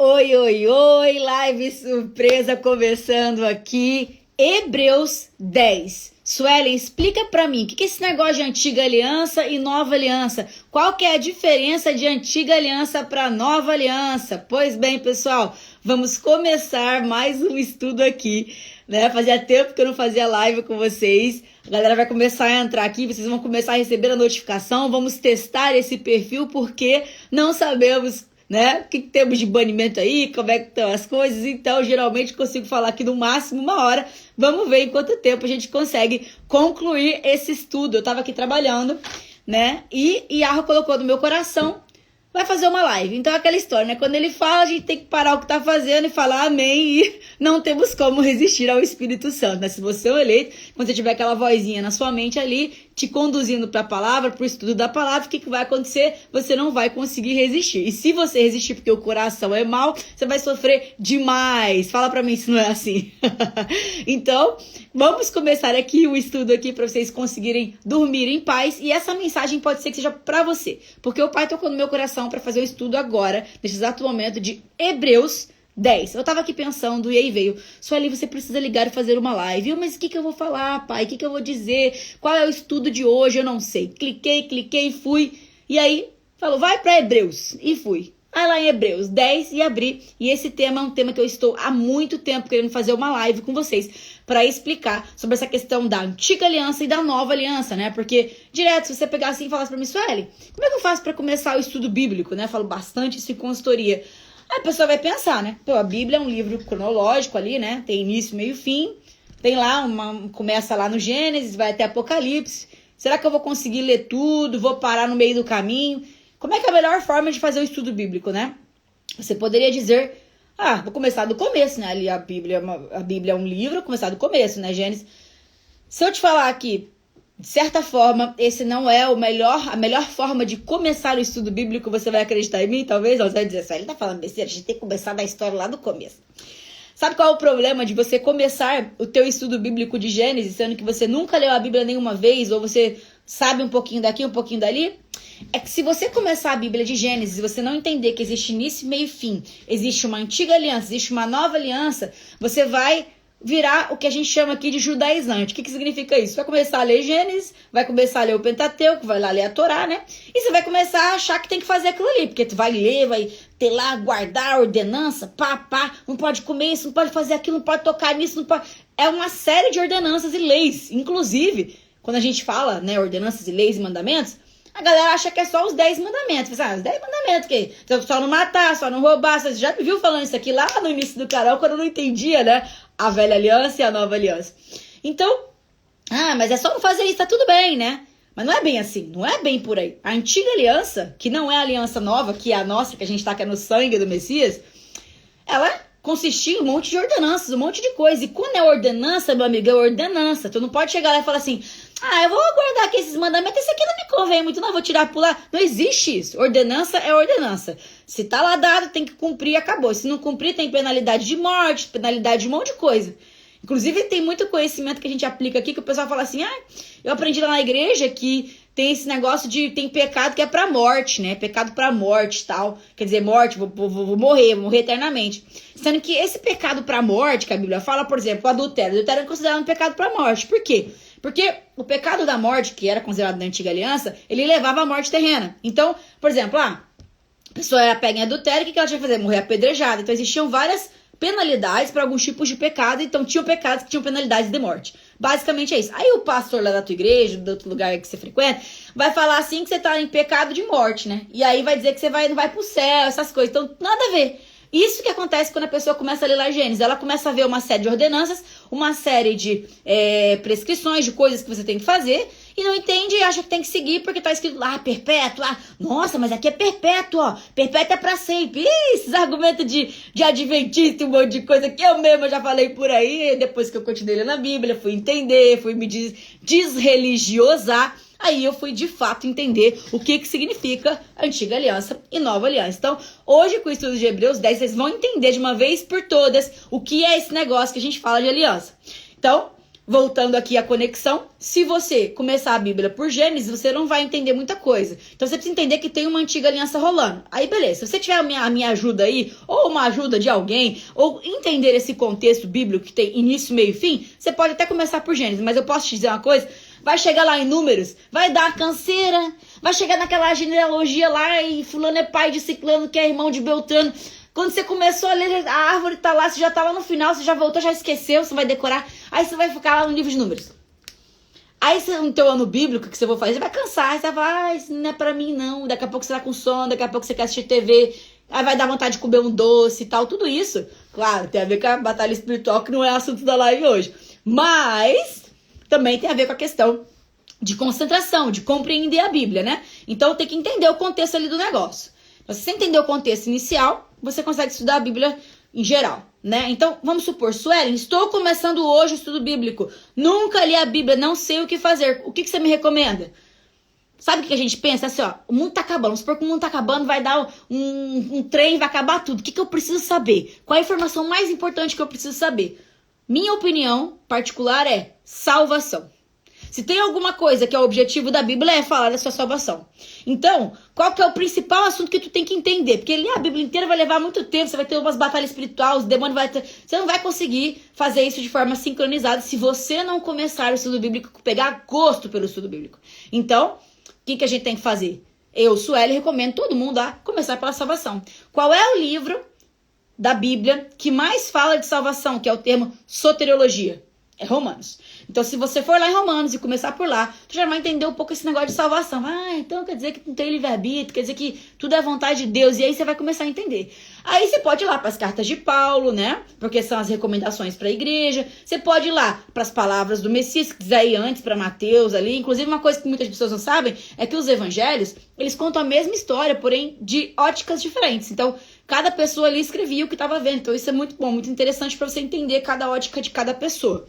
Oi, oi, oi, live surpresa começando aqui, Hebreus 10. Suelen, explica pra mim, o que é esse negócio de antiga aliança e nova aliança? Qual que é a diferença de antiga aliança para nova aliança? Pois bem, pessoal, vamos começar mais um estudo aqui, né? Fazia tempo que eu não fazia live com vocês. A galera vai começar a entrar aqui, vocês vão começar a receber a notificação, vamos testar esse perfil porque não sabemos, né? O que temos de banimento aí, como é que estão as coisas, então geralmente consigo falar aqui no máximo 1 hora, vamos ver em quanto tempo a gente consegue concluir esse estudo. Eu tava aqui trabalhando, né, e Yahoo colocou no meu coração, vai fazer uma live, então é aquela história, né, quando ele fala a gente tem que parar o que tá fazendo e falar amém, e não temos como resistir ao Espírito Santo, né, se você é o eleito, quando você tiver aquela vozinha na sua mente ali, te conduzindo para a palavra, para o estudo da palavra, o que vai acontecer? Você não vai conseguir resistir. E se você resistir porque o coração é mau, você vai sofrer demais. Fala para mim se não é assim. Então, vamos começar aqui o estudo aqui para vocês conseguirem dormir em paz. E essa mensagem pode ser que seja para você, porque o Pai tocou no meu coração para fazer o estudo agora, nesse exato momento, de Hebreus 10. Eu tava aqui pensando e aí veio, Sueli, você precisa ligar e fazer uma live. Mas o que eu vou falar, pai? O que eu vou dizer? Qual é o estudo de hoje? Eu não sei. Cliquei, fui. E aí, falou, vai para Hebreus. E fui. Aí lá em Hebreus 10 e abri. E esse tema é um tema que eu estou há muito tempo querendo fazer uma live com vocês para explicar sobre essa questão da antiga aliança e da nova aliança, né? Porque, direto, se você pegar assim e falasse para mim, Sueli, como é que eu faço para começar o estudo bíblico, né? Eu falo bastante isso em consultoria. Aí a pessoa vai pensar, né? Pô, a Bíblia é um livro cronológico ali, né? Tem início, meio e fim. Tem lá, começa lá no Gênesis, vai até Apocalipse. Será que eu vou conseguir ler tudo? Vou parar no meio do caminho? Como é que é a melhor forma de fazer o estudo bíblico, né? Você poderia dizer, vou começar do começo, né? Ali a Bíblia é um livro, vou começar do começo, né? Gênesis. Se eu te falar aqui, de certa forma, esse não é a melhor forma de começar o estudo bíblico, você vai acreditar em mim? Talvez você vai dizer assim, ele tá falando besteira, a gente tem que começar da história lá do começo. Sabe qual é o problema de você começar o teu estudo bíblico de Gênesis, sendo que você nunca leu a Bíblia nenhuma vez, ou você sabe um pouquinho daqui, um pouquinho dali? É que se você começar a Bíblia de Gênesis e você não entender que existe início, meio e fim, existe uma antiga aliança, existe uma nova aliança, você vai virar o que a gente chama aqui de judaizante. O que significa isso? Vai começar a ler Gênesis, vai começar a ler o Pentateuco, vai lá ler a Torá, né? E você vai começar a achar que tem que fazer aquilo ali, porque tu vai ler, vai ter lá, guardar a ordenança, não pode comer isso, não pode fazer aquilo, não pode tocar nisso, não pode... É uma série de ordenanças e leis. Inclusive, quando a gente fala, né, ordenanças e leis e mandamentos, a galera acha que é só os 10 mandamentos. Os 10 mandamentos, que só não matar, só não roubar. Você já me viu falando isso aqui lá no início do canal, quando eu não entendia, né? A velha aliança e a nova aliança. Então, mas é só não fazer isso, tá tudo bem, né? Mas não é bem assim, não é bem por aí. A antiga aliança, que não é a aliança nova, que é a nossa, que a gente tá aqui no sangue do Messias, ela consistia em um monte de ordenanças, um monte de coisa. E quando é ordenança, meu amigo, é ordenança. Tu não pode chegar lá e falar assim, eu vou guardar aqui esses mandamentos, esse aqui não me convém muito, não, vou tirar, pular. Não existe isso. Ordenança é ordenança. Se tá lá dado, tem que cumprir e acabou. Se não cumprir, tem penalidade de morte, penalidade de um monte de coisa. Inclusive, tem muito conhecimento que a gente aplica aqui, que o pessoal fala assim, eu aprendi lá na igreja que tem esse negócio de, tem pecado que é pra morte, né? Pecado pra morte e tal. Quer dizer, morte, vou morrer eternamente. Sendo que esse pecado pra morte, que a Bíblia fala, por exemplo, o adultério. O adultério é considerado um pecado pra morte. Por quê? Porque o pecado da morte, que era considerado na antiga aliança, ele levava à morte terrena. Então, por exemplo, a pessoa era pega em adultério, o que ela tinha que fazer? Morrer apedrejada. Então, existiam várias penalidades para alguns tipos de pecado, então tinham pecados que tinham penalidades de morte. Basicamente é isso. Aí o pastor lá da tua igreja, do outro lugar que você frequenta, vai falar assim que você tá em pecado de morte, né? E aí vai dizer que você não vai pro céu, essas coisas. Então, nada a ver. Isso que acontece quando a pessoa começa a ler lá Gênesis. Ela começa a ver uma série de ordenanças, uma série de prescrições, de coisas que você tem que fazer, e não entende e acha que tem que seguir porque tá escrito lá, perpétuo, nossa, mas aqui é perpétuo, ó, perpétuo é pra sempre. Esses argumentos de adventista, um monte de coisa que eu mesma já falei por aí, depois que eu continuei lendo a Bíblia, fui entender, fui me desreligiosar, aí eu fui de fato entender o que significa antiga aliança e nova aliança. Então, hoje com o estudo de Hebreus 10, vocês vão entender de uma vez por todas o que é esse negócio que a gente fala de aliança. Então, voltando aqui à conexão, se você começar a Bíblia por Gênesis, você não vai entender muita coisa. Então você precisa entender que tem uma antiga aliança rolando. Aí beleza, se você tiver a minha ajuda aí, ou uma ajuda de alguém, ou entender esse contexto bíblico que tem início, meio e fim, você pode até começar por Gênesis. Mas eu posso te dizer uma coisa, vai chegar lá em Números, vai dar canseira, vai chegar naquela genealogia lá e fulano é pai de ciclano, que é irmão de Beltrano. Quando você começou a ler, a árvore tá lá, você já tá lá no final, você já voltou, já esqueceu, você vai decorar. Aí você vai ficar lá no livro de Números. Aí no teu ano bíblico que você for fazer, você vai cansar. Você vai, isso não é pra mim não. Daqui a pouco você tá com sono, daqui a pouco você quer assistir TV. Aí vai dar vontade de comer um doce e tal. Tudo isso, claro, tem a ver com a batalha espiritual, que não é assunto da live hoje. Mas também tem a ver com a questão de concentração, de compreender a Bíblia, né? Então tem que entender o contexto ali do negócio. Se você entender o contexto inicial, você consegue estudar a Bíblia em geral, né? Então, vamos supor, Suelen, estou começando hoje o estudo bíblico. Nunca li a Bíblia, não sei o que fazer. O que você me recomenda? Sabe o que a gente pensa? Assim, ó, o mundo tá acabando. Vamos supor que o mundo tá acabando, vai dar um trem, vai acabar tudo. O que eu preciso saber? Qual a informação mais importante que eu preciso saber? Minha opinião particular é salvação. Se tem alguma coisa que é o objetivo da Bíblia, é falar da sua salvação. Então, qual que é o principal assunto que tu tem que entender? Porque ler a Bíblia inteira vai levar muito tempo, você vai ter umas batalhas espirituais, os demônios vai ter... Você não vai conseguir fazer isso de forma sincronizada se você não começar o estudo bíblico, pegar gosto pelo estudo bíblico. Então, o que a gente tem que fazer? Eu, Sueli, recomendo todo mundo a começar pela salvação. Qual é o livro da Bíblia que mais fala de salvação, que é o termo soteriologia? É Romanos. Então, se você for lá em Romanos e começar por lá, tu já vai entender um pouco esse negócio de salvação. Ah, então quer dizer que não tem livre-arbítrio, quer dizer que tudo é vontade de Deus. E aí você vai começar a entender. Aí você pode ir lá para as cartas de Paulo, né? Porque são as recomendações para a igreja. Você pode ir lá para as palavras do Messias, que diz aí antes para Mateus ali. Inclusive, uma coisa que muitas pessoas não sabem é que os evangelhos, eles contam a mesma história, porém de óticas diferentes. Então, cada pessoa ali escrevia o que estava vendo. Então, isso é muito bom, muito interessante para você entender cada ótica de cada pessoa.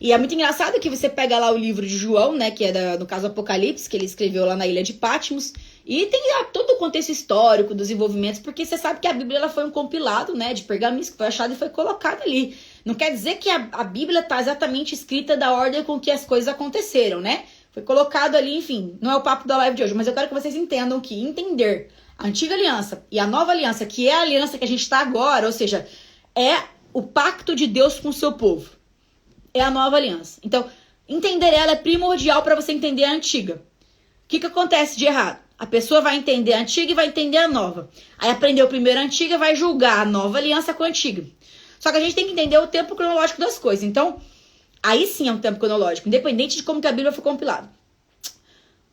E é muito engraçado que você pega lá o livro de João, né, que é no caso Apocalipse, que ele escreveu lá na ilha de Patmos, e tem lá todo o contexto histórico dos envolvimentos, porque você sabe que a Bíblia ela foi um compilado, né, de pergaminhos que foi achado e foi colocado ali. Não quer dizer que a Bíblia está exatamente escrita da ordem com que as coisas aconteceram, né? Foi colocado ali, enfim, não é o papo da live de hoje, mas eu quero que vocês entendam que entender a antiga aliança e a nova aliança, que é a aliança que a gente está agora, ou seja, é o pacto de Deus com o seu povo. É a nova aliança. Então, entender ela é primordial para você entender a antiga. O que acontece de errado? A pessoa vai entender a antiga e vai entender a nova. Aí aprendeu primeiro a antiga, vai julgar a nova aliança com a antiga. Só que a gente tem que entender o tempo cronológico das coisas. Então, aí sim é um tempo cronológico, independente de como que a Bíblia foi compilada.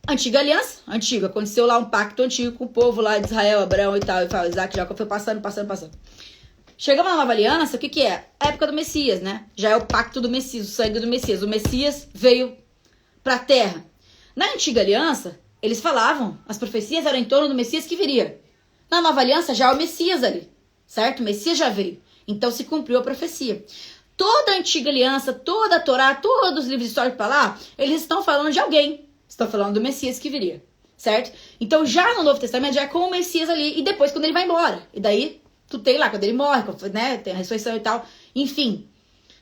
Antiga aliança, antiga. Aconteceu lá um pacto antigo com o povo lá de Israel, Abraão e tal, Isaac, Jacó, foi passando. Chegamos na nova aliança, o que é? A época do Messias, né? Já é o pacto do Messias, o sangue do Messias. O Messias veio pra terra. Na antiga aliança, eles falavam, as profecias eram em torno do Messias que viria. Na nova aliança, já é o Messias ali, certo? O Messias já veio. Então se cumpriu a profecia. Toda a antiga aliança, toda a Torá, todos os livros históricos para lá, eles estão falando de alguém. Estão falando do Messias que viria, certo? Então já no Novo Testamento, já é com o Messias ali, e depois quando ele vai embora. E daí... Tu tem lá, quando ele morre, né? Tem a ressurreição e tal. Enfim.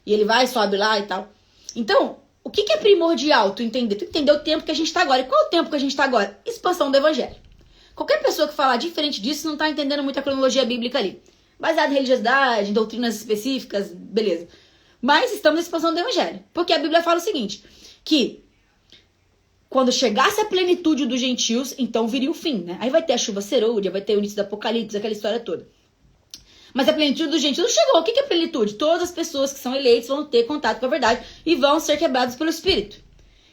E ele vai, sobe lá e tal. Então, o que é primordial tu entender? Tu entender o tempo que a gente tá agora. E qual é o tempo que a gente tá agora? Expansão do evangelho. Qualquer pessoa que falar diferente disso não tá entendendo muito a cronologia bíblica ali. Baseado em religiosidade, em doutrinas específicas, beleza. Mas estamos na expansão do evangelho. Porque a Bíblia fala o seguinte, que quando chegasse a plenitude dos gentios, então viria o fim, né? Aí vai ter a chuva serôdia, vai ter o início do Apocalipse, aquela história toda. Mas a plenitude dos gentios não chegou. O que é plenitude? Todas as pessoas que são eleitas vão ter contato com a verdade e vão ser quebradas pelo Espírito.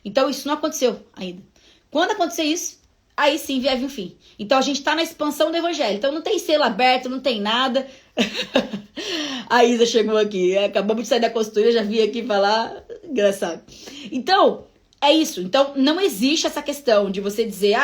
Então isso não aconteceu ainda. Quando acontecer isso, aí sim vive o fim. Então a gente está na expansão do evangelho. Então não tem selo aberto, não tem nada. A Isa chegou aqui. Acabamos de sair da costura, já vi aqui falar. Engraçado. Então, é isso. Então não existe essa questão de você dizer,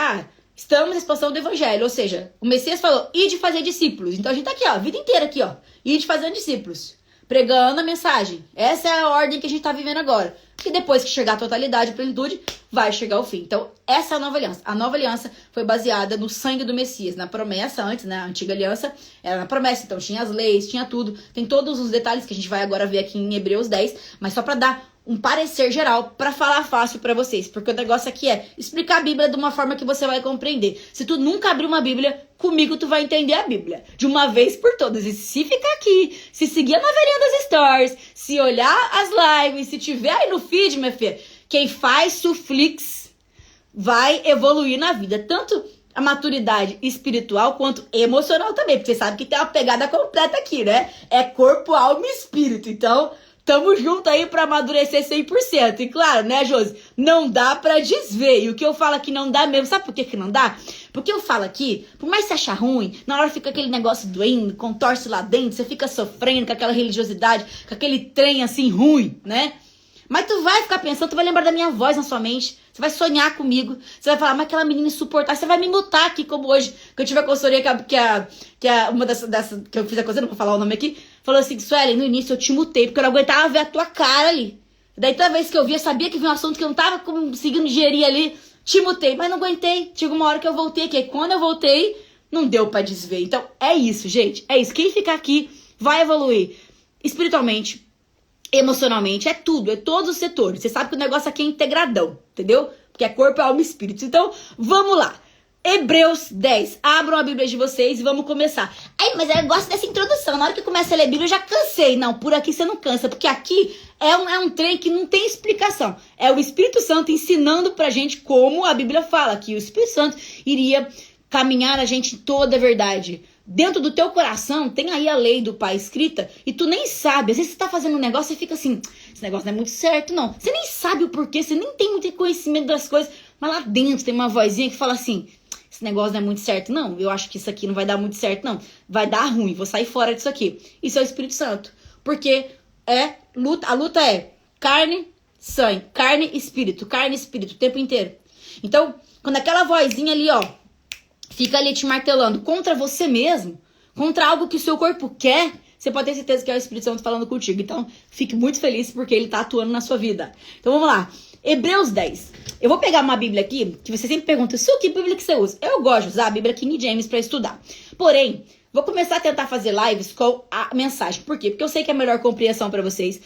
estamos na expansão do evangelho, ou seja, o Messias falou, ide fazer discípulos. Então a gente tá aqui, ó, a vida inteira aqui, ó, ide fazendo discípulos, pregando a mensagem. Essa é a ordem que a gente tá vivendo agora. E depois que chegar a totalidade, a plenitude, vai chegar o fim. Então essa é a nova aliança. A nova aliança foi baseada no sangue do Messias, na promessa antes, né, a antiga aliança era na promessa, então tinha as leis, tinha tudo. Tem todos os detalhes que a gente vai agora ver aqui em Hebreus 10, mas só para dar um parecer geral para falar fácil para vocês, porque o negócio aqui é explicar a Bíblia de uma forma que você vai compreender. Se tu nunca abrir uma Bíblia, comigo tu vai entender a Bíblia de uma vez por todas. E se ficar aqui, se seguir a novelinha das stories, se olhar as lives, se tiver aí no feed, minha filha, quem faz Suflix vai evoluir na vida, tanto a maturidade espiritual quanto emocional também, porque você sabe que tem uma pegada completa aqui, né? É corpo, alma e espírito. Então, tamo junto aí pra amadurecer 100%. E claro, né, Josi? Não dá pra desver. E o que eu falo aqui não dá mesmo. Sabe por que não dá? Porque eu falo aqui, por mais que você achar ruim, na hora fica aquele negócio doendo, contorce lá dentro, você fica sofrendo com aquela religiosidade, com aquele trem assim ruim, né? Mas tu vai ficar pensando, tu vai lembrar da minha voz na sua mente. Você vai sonhar comigo. Você vai falar, mas aquela menina insuportável. Você vai me mutar aqui, como hoje. Que eu tive a consultoria que uma dessas que eu fiz a consultoria, não vou falar o nome aqui. Falou assim, Suelen, no início eu te mutei, porque eu não aguentava ver a tua cara ali. Daí toda vez que eu via, eu sabia que vinha um assunto que eu não tava conseguindo digerir ali. Te mutei, mas não aguentei. Chegou uma hora que eu voltei aqui. Aí quando eu voltei, não deu pra desver. Então é isso, gente. É isso. Quem ficar aqui vai evoluir espiritualmente, emocionalmente, é tudo, é todos os setores. Você sabe que o negócio aqui é integradão, entendeu? Porque é corpo, alma e espírito. Então, vamos lá. Hebreus 10. Abram a Bíblia de vocês e vamos começar. Ai, mas eu gosto dessa introdução. Na hora que começa a ler a Bíblia, eu já cansei. Não, por aqui você não cansa, porque aqui é um trem que não tem explicação. É o Espírito Santo ensinando pra gente como a Bíblia fala, que o Espírito Santo iria caminhar a gente em toda a verdade. Dentro do teu coração tem aí a lei do Pai escrita e tu nem sabe. Às vezes você tá fazendo um negócio e fica assim, esse negócio não é muito certo, não. Você nem sabe o porquê, você nem tem muito conhecimento das coisas, mas lá dentro tem uma vozinha que fala assim, esse negócio não é muito certo, não. Eu acho que isso aqui não vai dar muito certo, não. Vai dar ruim, vou sair fora disso aqui. Isso é o Espírito Santo. Porque a luta é carne, sangue, carne, espírito o tempo inteiro. Então, quando aquela vozinha ali, ó, fica ali te martelando contra você mesmo, contra algo que o seu corpo quer, você pode ter certeza que é o Espírito Santo falando contigo. Então, fique muito feliz porque ele tá atuando na sua vida. Então, vamos lá. Hebreus 10. Eu vou pegar uma Bíblia aqui, que você sempre pergunta, que Bíblia que você usa? Eu gosto de usar a Bíblia King James para estudar. Porém, vou começar a tentar fazer lives com a mensagem. Por quê? Porque eu sei que é a melhor compreensão para vocês.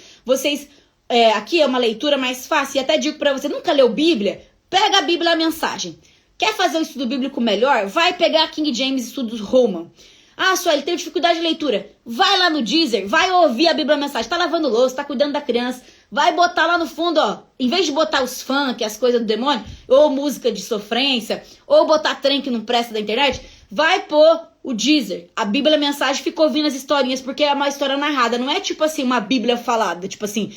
Aqui é uma leitura mais fácil. E até digo para você, nunca leu Bíblia? Pega a Bíblia e a mensagem. Quer fazer um estudo bíblico melhor? Vai pegar King James Estudos Roman. Ah, Sueli, tenho dificuldade de leitura. Vai lá no Deezer, vai ouvir a Bíblia Mensagem. Tá lavando louça, tá cuidando da criança. Vai botar lá no fundo, ó. Em vez de botar os funk, as coisas do demônio, ou música de sofrência, ou botar trem que não presta da internet, vai pôr o Deezer. A Bíblia Mensagem fica ouvindo as historinhas, porque é uma história narrada. Não é tipo assim, uma Bíblia falada. Tipo assim,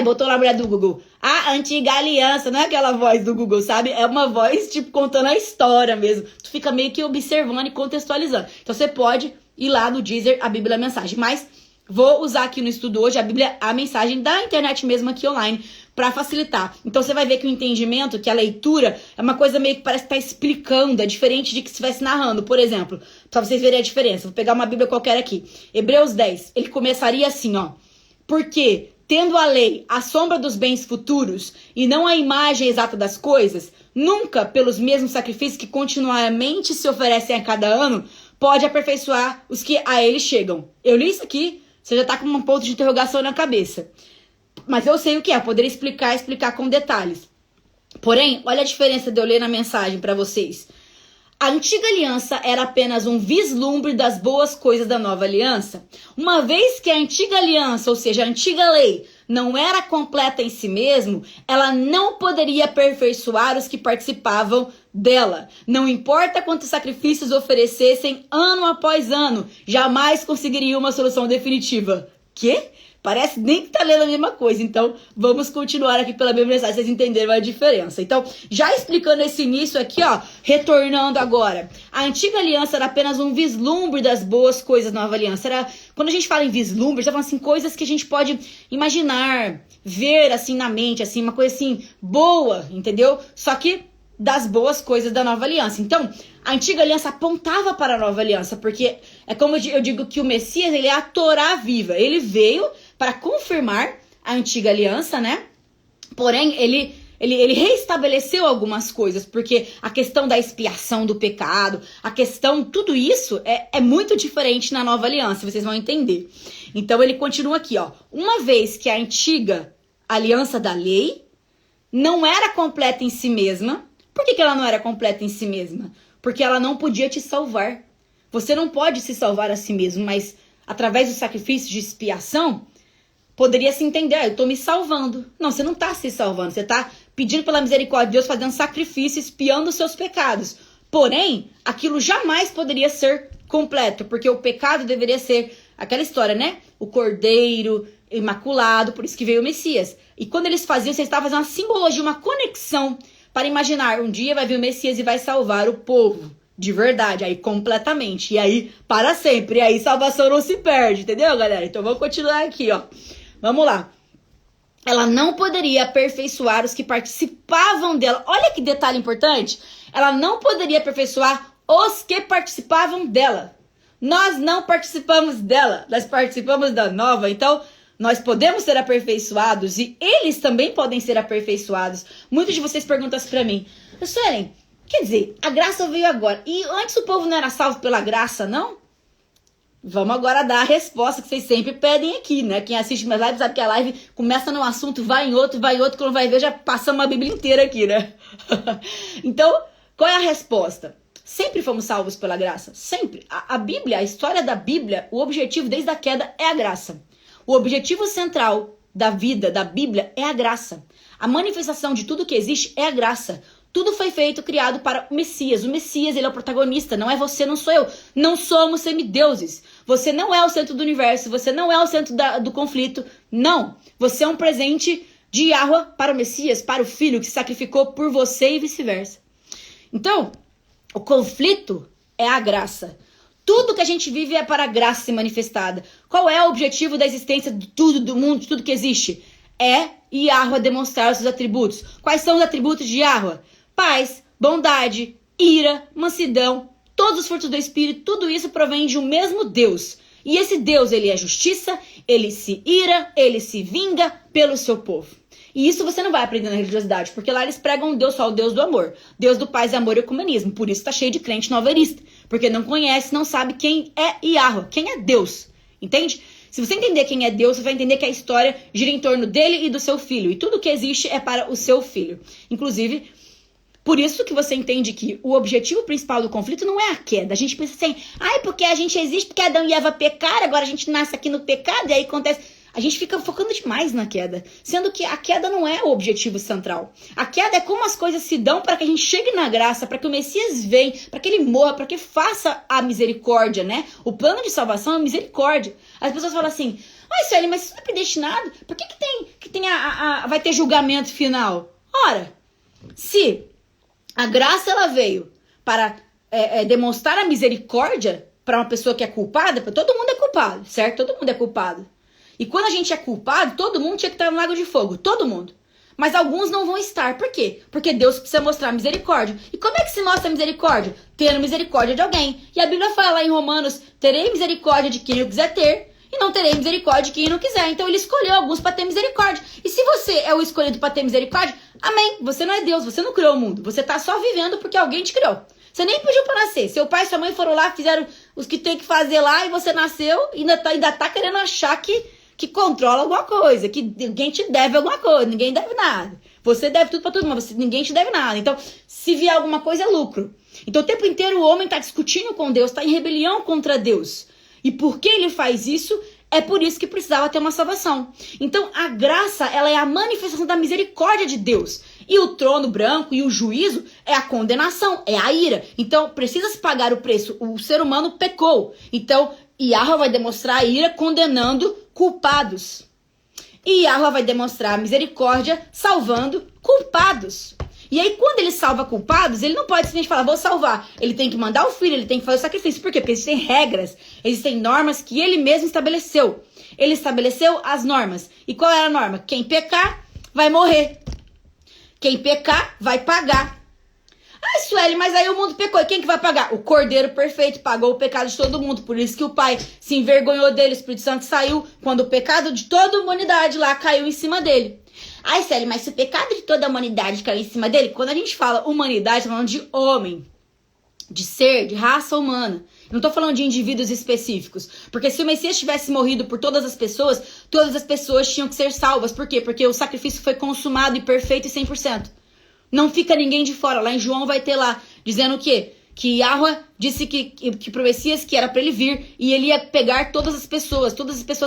botou lá a mulher do Google. A antiga aliança, não é aquela voz do Google, sabe? É uma voz, tipo, contando a história mesmo. Tu fica meio que observando e contextualizando. Então você pode ir lá no Deezer, a Bíblia Mensagem. Mas vou usar aqui no estudo hoje a mensagem da internet mesmo aqui online, para facilitar. Então você vai ver que o entendimento, que a leitura é uma coisa meio que parece que tá explicando, é diferente de que se estivesse narrando. Por exemplo, pra vocês verem a diferença, vou pegar uma Bíblia qualquer aqui. Hebreus 10, ele começaria assim, ó. Porque, tendo a lei a sombra dos bens futuros e não a imagem exata das coisas, nunca, pelos mesmos sacrifícios que continuamente se oferecem a cada ano, pode aperfeiçoar os que a ele chegam. Eu li isso aqui, você já tá com um ponto de interrogação na cabeça. Mas eu sei o que é, poderia explicar com detalhes. Porém, olha a diferença de eu ler na mensagem para vocês. A antiga aliança era apenas um vislumbre das boas coisas da nova aliança. Uma vez que a antiga aliança, ou seja, a antiga lei, não era completa em si mesmo, ela não poderia aperfeiçoar os que participavam dela. Não importa quantos sacrifícios oferecessem ano após ano, jamais conseguiria uma solução definitiva. Quê? Parece nem que tá lendo a mesma coisa. Então, vamos continuar aqui pela mesma mensagem, vocês entenderam a diferença. Então, já explicando esse início aqui, ó, retornando agora. A antiga aliança era apenas um vislumbre das boas coisas da nova aliança. Quando a gente fala em vislumbre, já falando assim, coisas que a gente pode imaginar, ver assim na mente, assim, uma coisa assim, boa, entendeu? Só que das boas coisas da nova aliança. Então, a antiga aliança apontava para a nova aliança, porque é como eu digo que o Messias, ele é a Torá viva. Ele veio para confirmar a antiga aliança, né? Porém, ele reestabeleceu algumas coisas, porque a questão da expiação do pecado, a questão, tudo isso é muito diferente na nova aliança, vocês vão entender. Então, ele continua aqui, ó. Uma vez que a antiga aliança da lei, não era completa em si mesma. Por que ela não era completa em si mesma? Porque ela não podia te salvar. Você não pode se salvar a si mesmo, mas através do sacrifício de expiação, poderia se entender, eu estou me salvando. Não, você não está se salvando, você está pedindo pela misericórdia de Deus, fazendo sacrifício, expiando os seus pecados. Porém, aquilo jamais poderia ser completo, porque o pecado deveria ser aquela história, né? O cordeiro imaculado, por isso que veio o Messias. E quando eles faziam, você estava fazendo uma simbologia, uma conexão para imaginar, um dia vai vir o Messias e vai salvar o povo. De verdade, aí completamente. E aí, para sempre. E aí, salvação não se perde, entendeu, galera? Então, vamos continuar aqui, ó. Vamos lá. Ela não poderia aperfeiçoar os que participavam dela. Olha que detalhe importante. Ela não poderia aperfeiçoar os que participavam dela. Nós não participamos dela. Nós participamos da nova. Então, nós podemos ser aperfeiçoados e eles também podem ser aperfeiçoados. Muitos de vocês perguntam assim pra mim, Suelen, quer dizer, a graça veio agora. E antes o povo não era salvo pela graça, não? Vamos agora dar a resposta que vocês sempre pedem aqui, né? Quem assiste minhas lives sabe que a live começa num assunto, vai em outro, quando vai ver já passamos uma Bíblia inteira aqui, né? Então, qual é a resposta? Sempre fomos salvos pela graça, sempre. A Bíblia, a história da Bíblia, o objetivo desde a queda é a graça. O objetivo central da vida, da Bíblia, é a graça. A manifestação de tudo que existe é a graça. Tudo foi feito, criado para o Messias. O Messias, ele é o protagonista, não é você, não sou eu. Não somos semideuses. Você não é o centro do universo, você não é o centro do conflito. Não. Você é um presente de Yahweh para o Messias, para o Filho que se sacrificou por você e vice-versa. Então, o conflito é a graça. Tudo que a gente vive é para a graça ser manifestada. Qual é o objetivo da existência de tudo, do mundo, de tudo que existe? É Yahweh demonstrar os seus atributos. Quais são os atributos de Yahweh? Paz, bondade, ira, mansidão, todos os frutos do Espírito, tudo isso provém de um mesmo Deus. E esse Deus, ele é justiça, ele se ira, ele se vinga pelo seu povo. E isso você não vai aprender na religiosidade, porque lá eles pregam um Deus só, o Deus do amor. Deus do paz, amor e ecumenismo. Por isso tá cheio de crente novelista. Porque não conhece, não sabe quem é Yahweh, quem é Deus. Entende? Se você entender quem é Deus, você vai entender que a história gira em torno dele e do seu filho. E tudo que existe é para o seu filho. Inclusive, por isso que você entende que o objetivo principal do conflito não é a queda. A gente pensa assim, porque a gente existe, porque Adão e Eva pecaram, agora a gente nasce aqui no pecado e aí acontece... A gente fica focando demais na queda, sendo que a queda não é o objetivo central. A queda é como as coisas se dão para que a gente chegue na graça, para que o Messias venha, para que ele morra, para que faça a misericórdia, né? O plano de salvação é misericórdia. As pessoas falam assim, Sueli, mas isso não é predestinado? Por que vai ter julgamento final? Ora, se a graça ela veio para demonstrar a misericórdia para uma pessoa que é culpada, todo mundo é culpado, certo? Todo mundo é culpado. E quando a gente é culpado, todo mundo tinha que estar no lago de fogo. Todo mundo. Mas alguns não vão estar. Por quê? Porque Deus precisa mostrar misericórdia. E como é que se mostra misericórdia? Tendo misericórdia de alguém. E a Bíblia fala lá em Romanos, terei misericórdia de quem eu quiser ter e não terei misericórdia de quem não quiser. Então ele escolheu alguns para ter misericórdia. E se você é o escolhido para ter misericórdia, amém. Você não é Deus, você não criou o mundo. Você está só vivendo porque alguém te criou. Você nem pediu para nascer. Seu pai e sua mãe foram lá, fizeram os que tem que fazer lá e você nasceu e ainda tá querendo achar que controla alguma coisa, que ninguém te deve alguma coisa, ninguém deve nada. Você deve tudo pra todo mundo, ninguém te deve nada. Então, se vier alguma coisa, é lucro. Então, o tempo inteiro o homem tá discutindo com Deus, tá em rebelião contra Deus. E por que ele faz isso? É por isso que precisava ter uma salvação. Então, a graça, ela é a manifestação da misericórdia de Deus. E o trono branco e o juízo é a condenação, é a ira. Então, precisa se pagar o preço. O ser humano pecou. Então, Yahweh vai demonstrar a ira condenando culpados. E Yahweh vai demonstrar a misericórdia salvando culpados. E aí, quando ele salva culpados, ele não pode simplesmente falar, vou salvar. Ele tem que mandar o filho, ele tem que fazer o sacrifício. Por quê? Porque existem regras, existem normas que ele mesmo estabeleceu. Ele estabeleceu as normas. E qual era a norma? Quem pecar, vai morrer. Quem pecar, vai pagar. Sueli, mas aí o mundo pecou. E quem que vai pagar? O Cordeiro perfeito pagou o pecado de todo mundo. Por isso que o Pai se envergonhou dele. O Espírito Santo saiu quando o pecado de toda a humanidade lá caiu em cima dele. Sueli, mas se o pecado de toda a humanidade caiu em cima dele, quando a gente fala humanidade, tá falando de homem, de ser, de raça humana. Não tô falando de indivíduos específicos. Porque se o Messias tivesse morrido por todas as pessoas tinham que ser salvas. Por quê? Porque o sacrifício foi consumado e perfeito e 100%. Não fica ninguém de fora. Lá em João vai ter lá, dizendo o quê? Que Yahweh disse que pro Messias que era para ele vir e ele ia pegar todas as pessoas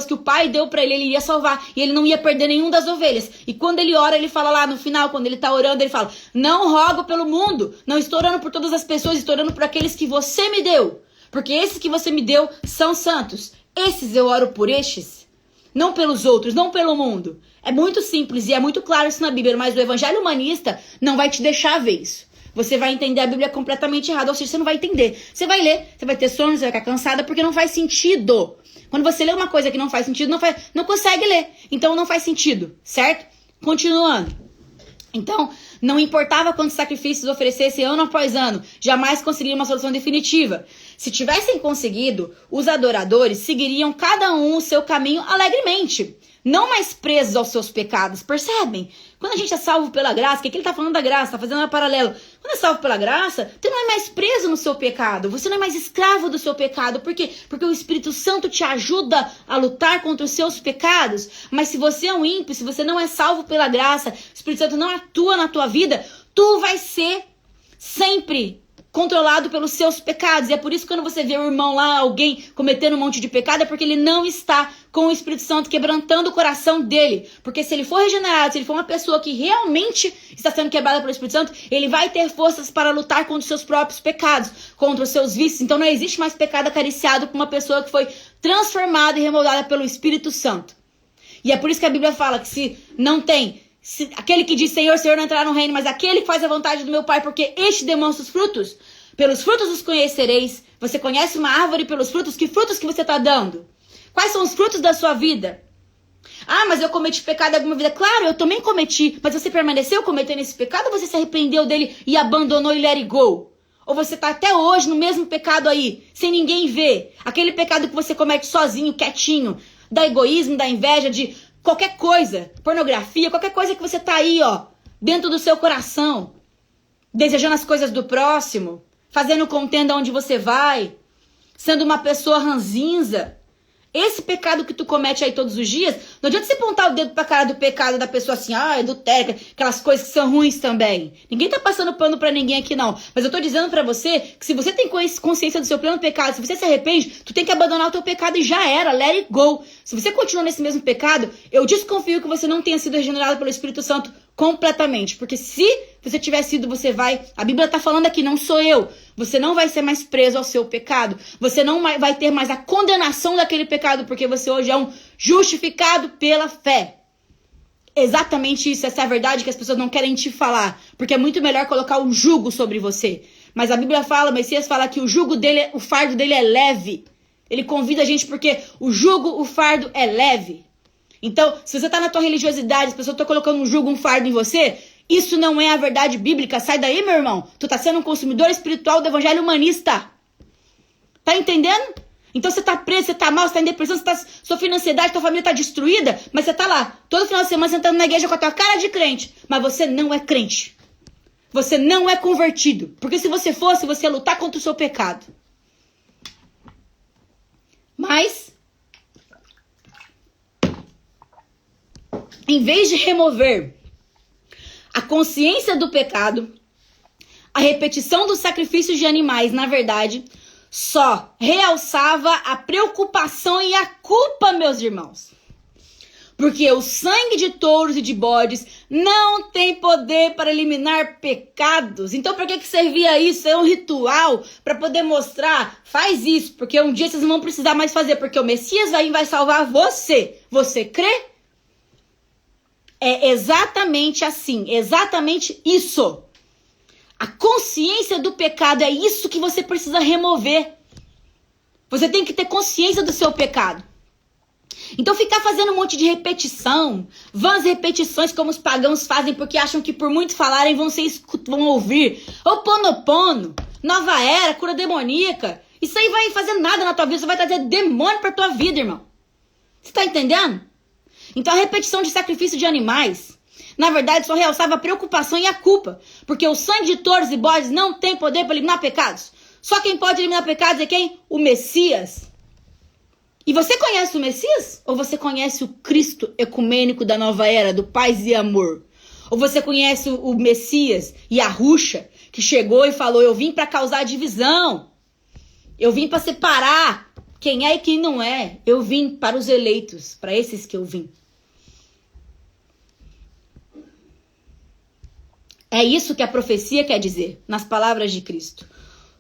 que o Pai deu para ele iria salvar. E ele não ia perder nenhum das ovelhas. E quando ele ora, ele fala lá no final, quando ele tá orando, ele fala: não rogo pelo mundo, não estou orando por todas as pessoas, estou orando por aqueles que você me deu. Porque esses que você me deu são santos. Esses eu oro por estes. Não pelos outros, não pelo mundo. É muito simples e é muito claro isso na Bíblia, mas o evangelho humanista não vai te deixar ver isso. Você vai entender a Bíblia completamente errada, ou seja, você não vai entender. Você vai ler, você vai ter sono, você vai ficar cansada, porque não faz sentido. Quando você lê uma coisa que não faz sentido, não consegue ler. Então não faz sentido, certo? Continuando. Então, não importava quantos sacrifícios oferecessem ano após ano, jamais conseguiriam uma solução definitiva. Se tivessem conseguido, os adoradores seguiriam cada um o seu caminho alegremente, não mais presos aos seus pecados, percebem? Quando a gente é salvo pela graça, que aqui ele está falando da graça, está fazendo um paralelo. Quando é salvo pela graça, você não é mais preso no seu pecado, você não é mais escravo do seu pecado. Por quê? Porque o Espírito Santo te ajuda a lutar contra os seus pecados. Mas se você é um ímpio, se você não é salvo pela graça, o Espírito Santo não atua na tua vida, tu vai ser sempre controlado pelos seus pecados. E é por isso que quando você vê o irmão lá, alguém cometendo um monte de pecado, é porque ele não está com o Espírito Santo quebrantando o coração dele. Porque se ele for regenerado, se ele for uma pessoa que realmente está sendo quebrada pelo Espírito Santo, ele vai ter forças para lutar contra os seus próprios pecados, contra os seus vícios. Então não existe mais pecado acariciado por uma pessoa que foi transformada e remoldada pelo Espírito Santo. E é por isso que a Bíblia fala que se não tem... aquele que diz Senhor, Senhor não entrará no reino, mas aquele que faz a vontade do meu Pai, porque este demonstra os frutos. Pelos frutos os conhecereis. Você conhece uma árvore pelos frutos? Que frutos que você está dando? Quais são os frutos da sua vida? Ah, mas eu cometi pecado em alguma vida. Claro, eu também cometi. Mas você permaneceu cometendo esse pecado ou você se arrependeu dele e abandonou e let it go? Ou você está até hoje no mesmo pecado aí, sem ninguém ver? Aquele pecado que você comete sozinho, quietinho. Da egoísmo, da inveja, de... qualquer coisa, pornografia, qualquer coisa que você tá aí, ó, dentro do seu coração, desejando as coisas do próximo, fazendo contenda onde você vai, sendo uma pessoa ranzinza. Esse pecado que tu comete aí todos os dias, não adianta você apontar o dedo pra cara do pecado da pessoa assim, adultéria, aquelas coisas que são ruins também. Ninguém tá passando pano pra ninguém aqui não, mas eu tô dizendo pra você que se você tem consciência do seu pleno pecado, se você se arrepende, tu tem que abandonar o teu pecado e já era, let it go. Se você continua nesse mesmo pecado, eu desconfio que você não tenha sido regenerado pelo Espírito Santo completamente, porque se você tiver sido, você vai, a Bíblia tá falando aqui, não sou eu, você não vai ser mais preso ao seu pecado, você não vai ter mais a condenação daquele pecado, porque você hoje é um justificado pela fé. Exatamente isso, essa é a verdade que as pessoas não querem te falar, porque é muito melhor colocar um jugo sobre você. Mas a Bíblia fala, o Messias fala que o jugo dele, o fardo dele é leve. Ele convida a gente porque o jugo, o fardo é leve. Então, se você tá na tua religiosidade, as pessoas estão colocando um jugo, um fardo em você, isso não é a verdade bíblica. Sai daí, meu irmão. Tu tá sendo um consumidor espiritual do evangelho humanista. Tá entendendo? Então você tá preso, você tá mal, você tá em depressão, você tá sofrendo ansiedade, tua família tá destruída, mas você tá lá, todo final de semana sentando na igreja com a tua cara de crente. Mas você não é crente. Você não é convertido. Porque se você fosse, você ia lutar contra o seu pecado. Mas, em vez de remover a consciência do pecado, a repetição dos sacrifícios de animais, na verdade, só realçava a preocupação e a culpa, meus irmãos. Porque o sangue de touros e de bodes não tem poder para eliminar pecados. Então, para que servia isso? É um ritual para poder mostrar, faz isso, porque um dia vocês não vão precisar mais fazer, porque o Messias vai salvar você. Você crê? É exatamente assim, exatamente isso. A consciência do pecado é isso que você precisa remover. Você tem que ter consciência do seu pecado. Então ficar fazendo um monte de repetição, vãs repetições como os pagãos fazem porque acham que por muito falarem vão ouvir. Ho'oponopono, nova era, cura demoníaca. Isso aí vai fazer nada na tua vida, você vai trazer demônio pra tua vida, irmão. Você tá entendendo? Então a repetição de sacrifício de animais, na verdade, só realçava a preocupação e a culpa. Porque o sangue de touros e bodes não tem poder para eliminar pecados. Só quem pode eliminar pecados é quem? O Messias. E você conhece o Messias? Ou você conhece o Cristo ecumênico da nova era, do paz e amor? Ou você conhece o Messias e a Ruxa, que chegou e falou, eu vim para causar divisão. Eu vim para separar quem é e quem não é. Eu vim para os eleitos, para esses que eu vim. É isso que a profecia quer dizer, nas palavras de Cristo.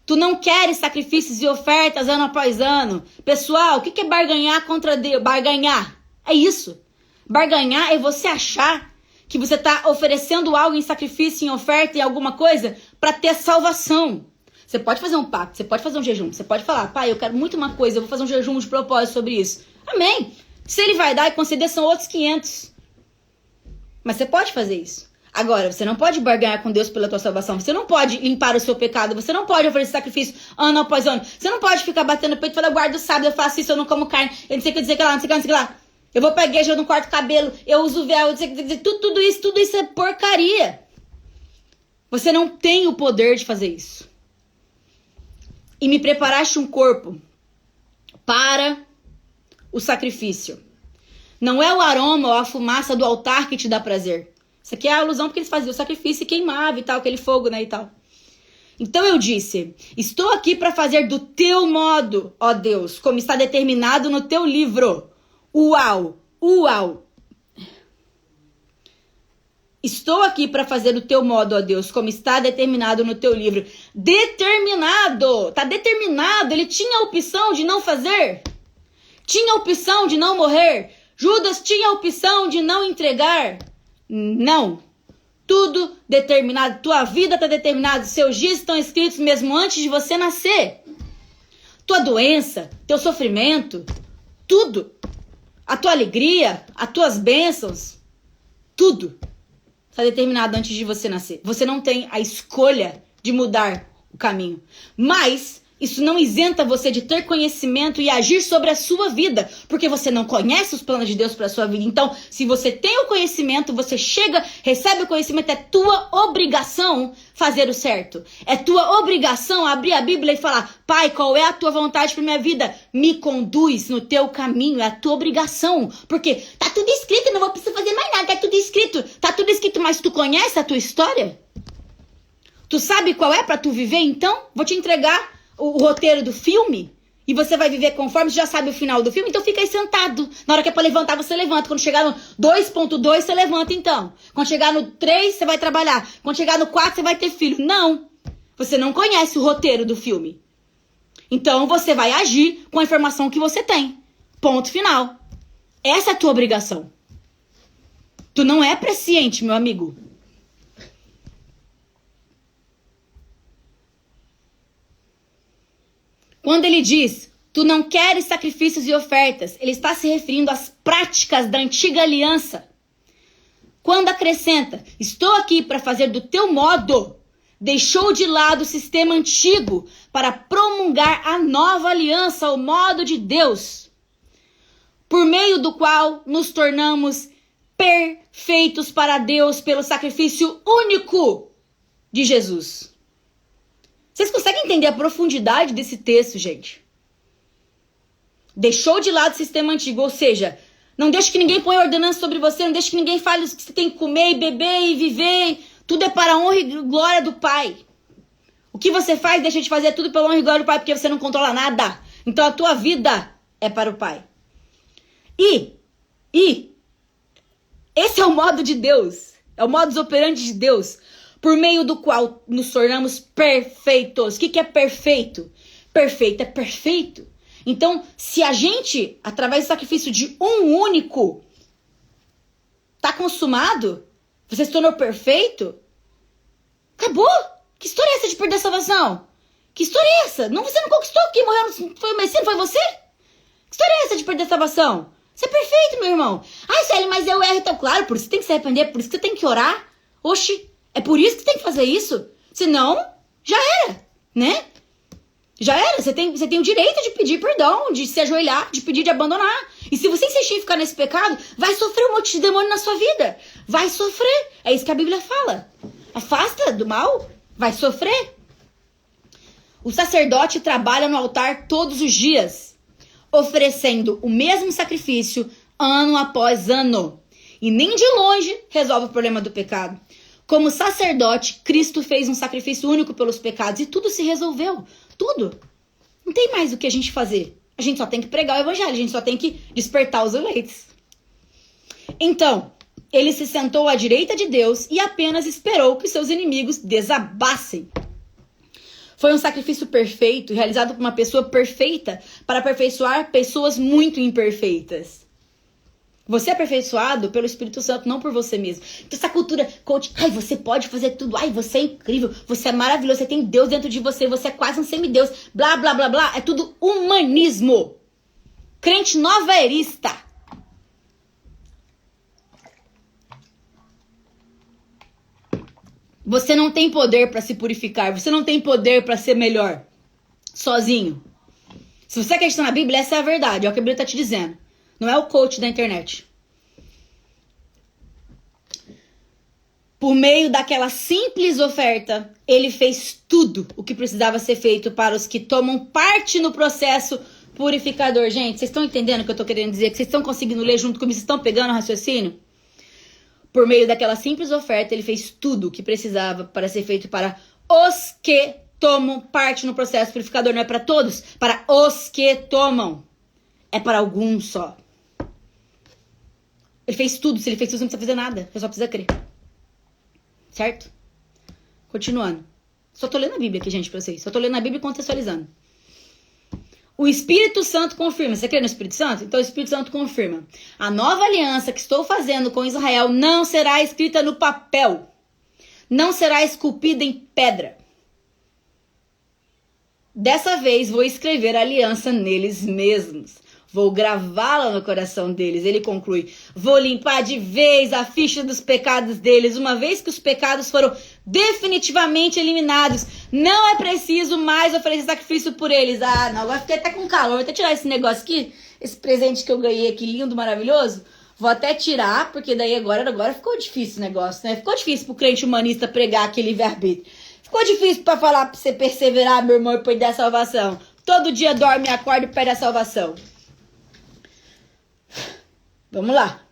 Tu não queres sacrifícios e ofertas ano após ano. Pessoal, o que é barganhar contra Deus? Barganhar é isso. Barganhar é você achar que você está oferecendo algo em sacrifício, em oferta, em alguma coisa, para ter salvação. Você pode fazer um pacto, você pode fazer um jejum, você pode falar, pai, eu quero muito uma coisa, eu vou fazer um jejum de propósito sobre isso. Amém. Se ele vai dar e conceder, são outros 500. Mas você pode fazer isso. Agora, você não pode barganhar com Deus pela tua salvação. Você não pode limpar o seu pecado. Você não pode oferecer sacrifício ano após ano. Você não pode ficar batendo no peito e falar, eu guardo o sábado, eu faço isso, eu não como carne. Eu não sei o que dizer que lá, não sei o que, não sei o que lá. Eu vou pra igreja, eu não corto cabelo, eu uso véu, eu não sei, tudo isso é porcaria. Você não tem o poder de fazer isso. E me preparaste um corpo para o sacrifício. Não é o aroma ou a fumaça do altar que te dá prazer. Isso aqui é a alusão porque eles faziam o sacrifício e queimava e tal, aquele fogo, né, e tal. Então eu disse, estou aqui para fazer do teu modo, ó Deus, como está determinado no teu livro. Uau, uau. Estou aqui para fazer do teu modo, ó Deus, como está determinado no teu livro. Determinado, tá determinado. Ele tinha a opção de não fazer. Tinha a opção de não morrer. Judas tinha a opção de não entregar. Não. Tudo determinado. Tua vida está determinada. Seus dias estão escritos mesmo antes de você nascer. Tua doença, teu sofrimento, tudo. A tua alegria, as tuas bênçãos, tudo está determinado antes de você nascer. Você não tem a escolha de mudar o caminho. Mas isso não isenta você de ter conhecimento e agir sobre a sua vida, porque você não conhece os planos de Deus para a sua vida. Então, se você tem o conhecimento, você chega, recebe o conhecimento, é tua obrigação fazer o certo. É tua obrigação abrir a Bíblia e falar, Pai, qual é a tua vontade para minha vida? Me conduz no teu caminho, é a tua obrigação. Porque tá tudo escrito, não vou precisar fazer mais nada, tá tudo escrito. Tá tudo escrito, mas tu conhece a tua história? Tu sabe qual é para tu viver, então? Vou te entregar o roteiro do filme e você vai viver conforme, você já sabe o final do filme, então fica aí sentado. Na hora que é pra levantar, você levanta. Quando chegar no 2.2, você levanta então. Quando chegar no 3, você vai trabalhar. Quando chegar no 4, você vai ter filho. Não. Você não conhece o roteiro do filme. Então você vai agir com a informação que você tem. Ponto final. Essa é a tua obrigação. Tu não é presciente, meu amigo. Quando ele diz, tu não queres sacrifícios e ofertas, ele está se referindo às práticas da antiga aliança. Quando acrescenta, estou aqui para fazer do teu modo, deixou de lado o sistema antigo para promulgar a nova aliança, o modo de Deus, por meio do qual nos tornamos perfeitos para Deus pelo sacrifício único de Jesus. Vocês conseguem entender a profundidade desse texto, gente? Deixou de lado o sistema antigo, ou seja, não deixe que ninguém ponha ordenança sobre você, não deixe que ninguém fale o que você tem que comer e beber e viver. Tudo é para a honra e glória do Pai. O que você faz, deixa de fazer tudo pela honra e glória do Pai, porque você não controla nada. Então a tua vida é para o Pai. E esse é o modo de Deus, é o modus operandi de Deus, por meio do qual nos tornamos perfeitos. O que é perfeito? Perfeito é perfeito. Então, se a gente, através do sacrifício de um único, está consumado, você se tornou perfeito, acabou. Que história é essa de perder a salvação? Que história é essa? Não, você não conquistou, quem morreu foi o Messias, não foi você? Que história é essa de perder a salvação? Você é perfeito, meu irmão. Ai, Célia, mas eu erro, então. Claro, por isso você tem que se arrepender, por isso que você tem que orar. Oxi. É por isso que você tem que fazer isso. Senão, já era, né? Já era. Você tem o direito de pedir perdão, de se ajoelhar, de pedir de abandonar. E se você insistir em ficar nesse pecado, vai sofrer um monte de demônio na sua vida. Vai sofrer. É isso que a Bíblia fala. Afasta do mal, vai sofrer. O sacerdote trabalha no altar todos os dias, oferecendo o mesmo sacrifício ano após ano. E nem de longe resolve o problema do pecado. Como sacerdote, Cristo fez um sacrifício único pelos pecados e tudo se resolveu. Tudo. Não tem mais o que a gente fazer. A gente só tem que pregar o evangelho, a gente só tem que despertar os eleitos. Então, ele se sentou à direita de Deus e apenas esperou que seus inimigos desabassem. Foi um sacrifício perfeito, realizado por uma pessoa perfeita para aperfeiçoar pessoas muito imperfeitas. Você é aperfeiçoado pelo Espírito Santo, não por você mesmo. Então essa cultura coach, ai, você pode fazer tudo, ai, você é incrível, você é maravilhoso, você tem Deus dentro de você, você é quase um semideus, blá, blá, blá, blá, é tudo humanismo. Crente novaerista. Você não tem poder para se purificar, você não tem poder para ser melhor, sozinho. Se você acredita na Bíblia, essa é a verdade, é o que a Bíblia está te dizendo. Não é o coach da internet. Por meio daquela simples oferta, ele fez tudo o que precisava ser feito para os que tomam parte no processo purificador. Gente, vocês estão entendendo o que eu estou querendo dizer? Que vocês estão conseguindo ler junto comigo? Vocês estão pegando o raciocínio? Por meio daquela simples oferta, ele fez tudo o que precisava para ser feito para os que tomam parte no processo purificador. Não é para todos, para os que tomam. É para alguns só. Ele fez tudo. Se ele fez tudo, você não precisa fazer nada. Você só precisa crer. Certo? Continuando. Só tô lendo a Bíblia aqui, gente, pra vocês. Só tô lendo a Bíblia e contextualizando. O Espírito Santo confirma. Você crê no Espírito Santo? Então o Espírito Santo confirma. A nova aliança que estou fazendo com Israel não será escrita no papel. Não será esculpida em pedra. Dessa vez vou escrever a aliança neles mesmos. Vou gravá-la no coração deles. Ele conclui. Vou limpar de vez a ficha dos pecados deles. Uma vez que os pecados foram definitivamente eliminados. Não é preciso mais oferecer sacrifício por eles. Ah, não. Agora fiquei até com calor. Vou até tirar esse negócio aqui. Esse presente que eu ganhei aqui, lindo, maravilhoso. Vou até tirar, porque daí agora ficou difícil o negócio, né? Ficou difícil pro crente humanista pregar aquele livre-arbítrio. Ficou difícil pra falar pra você perseverar, meu irmão, e perder a salvação. Todo dia dorme, acorda e perde a salvação. Vamos lá.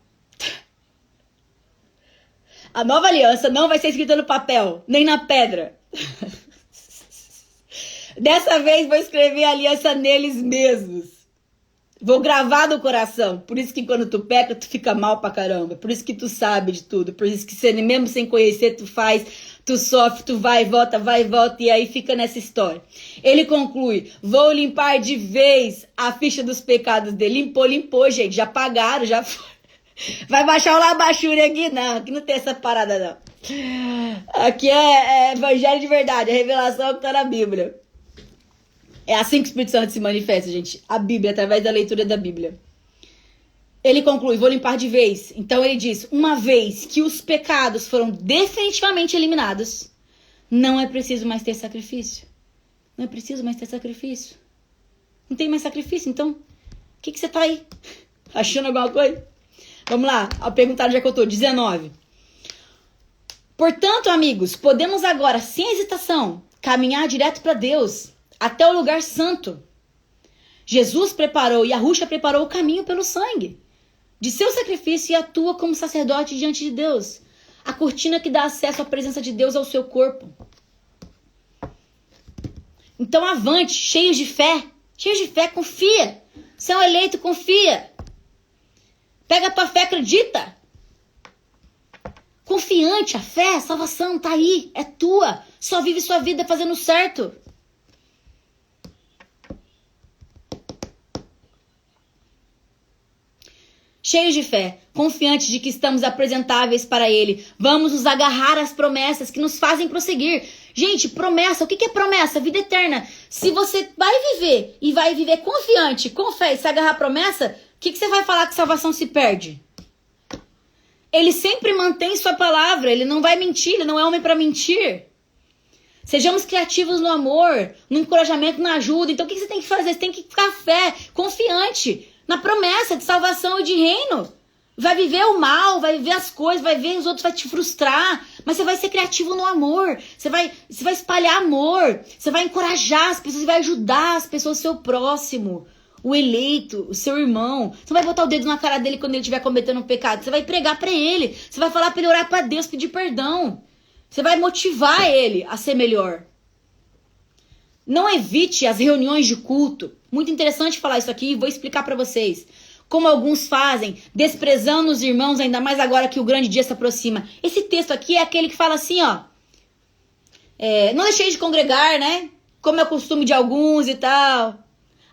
A nova aliança não vai ser escrita no papel, nem na pedra. Dessa vez vou escrever a aliança neles mesmos. Vou gravar no coração. Por isso que quando tu peca, tu fica mal pra caramba. Por isso que tu sabe de tudo. Por isso que você, mesmo sem conhecer, tu faz, tu sofre, tu vai e volta, e aí fica nessa história. Ele conclui, vou limpar de vez a ficha dos pecados dele. Limpou, gente, já pagaram, já foi. Vai baixar o Labachure aqui? Não, aqui não tem essa parada, não. Aqui é evangelho de verdade, a revelação que tá na Bíblia. É assim que o Espírito Santo se manifesta, gente. A Bíblia, através da leitura da Bíblia. Ele conclui, vou limpar de vez. Então ele diz, uma vez que os pecados foram definitivamente eliminados, não é preciso mais ter sacrifício. Não é preciso mais ter sacrifício. Não tem mais sacrifício, então, o que você tá aí? Achando alguma coisa? Vamos lá, ao perguntar onde é que eu tô, 19. Portanto, amigos, podemos agora, sem hesitação, caminhar direto para Deus, até o lugar santo. Jesus preparou, Yahushua preparou o caminho pelo sangue de seu sacrifício e atua como sacerdote diante de Deus. A cortina que dá acesso à presença de Deus ao seu corpo. Então avante, cheios de fé, confia. Você é um eleito, confia. Pega a tua fé, acredita. Confiante, a fé, a salvação tá aí, é tua. Só vive sua vida fazendo certo. Cheios de fé, confiantes de que estamos apresentáveis para Ele. Vamos nos agarrar às promessas que nos fazem prosseguir. Gente, promessa, o que é promessa? Vida eterna. Se você vai viver e vai viver confiante, com fé e se agarrar à promessa, o que você vai falar que salvação se perde? Ele sempre mantém sua palavra, ele não vai mentir, ele não é homem para mentir. Sejamos criativos no amor, no encorajamento, na ajuda. Então o que você tem que fazer? Você tem que ficar fé, confiante na promessa de salvação e de reino. Vai viver o mal, vai viver as coisas, vai ver os outros, vai te frustrar. Mas você vai ser criativo no amor. Você vai espalhar amor. Você vai encorajar as pessoas, você vai ajudar as pessoas, o seu próximo, o eleito, o seu irmão. Você vai botar o dedo na cara dele quando ele estiver cometendo um pecado. Você vai pregar pra ele. Você vai falar pra ele orar pra Deus, pedir perdão. Você vai motivar ele a ser melhor. Não evite as reuniões de culto. Muito interessante falar isso aqui e vou explicar pra vocês. Como alguns fazem, desprezando os irmãos, ainda mais agora que o grande dia se aproxima. Esse texto aqui é aquele que fala assim, ó. Não deixei de congregar, né? Como é o costume de alguns e tal.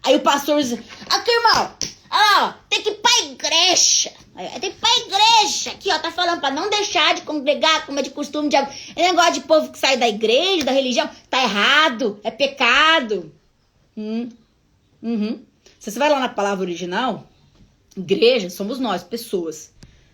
Aí o pastor diz, aqui, irmão, ó, tem que ir pra igreja. Tem que ir pra igreja. Aqui, ó, tá falando pra não deixar de congregar, como é de costume de alguns. É negócio de povo que sai da igreja, da religião. Tá errado, é pecado. Se você vai lá na palavra original... Igreja somos nós, pessoas.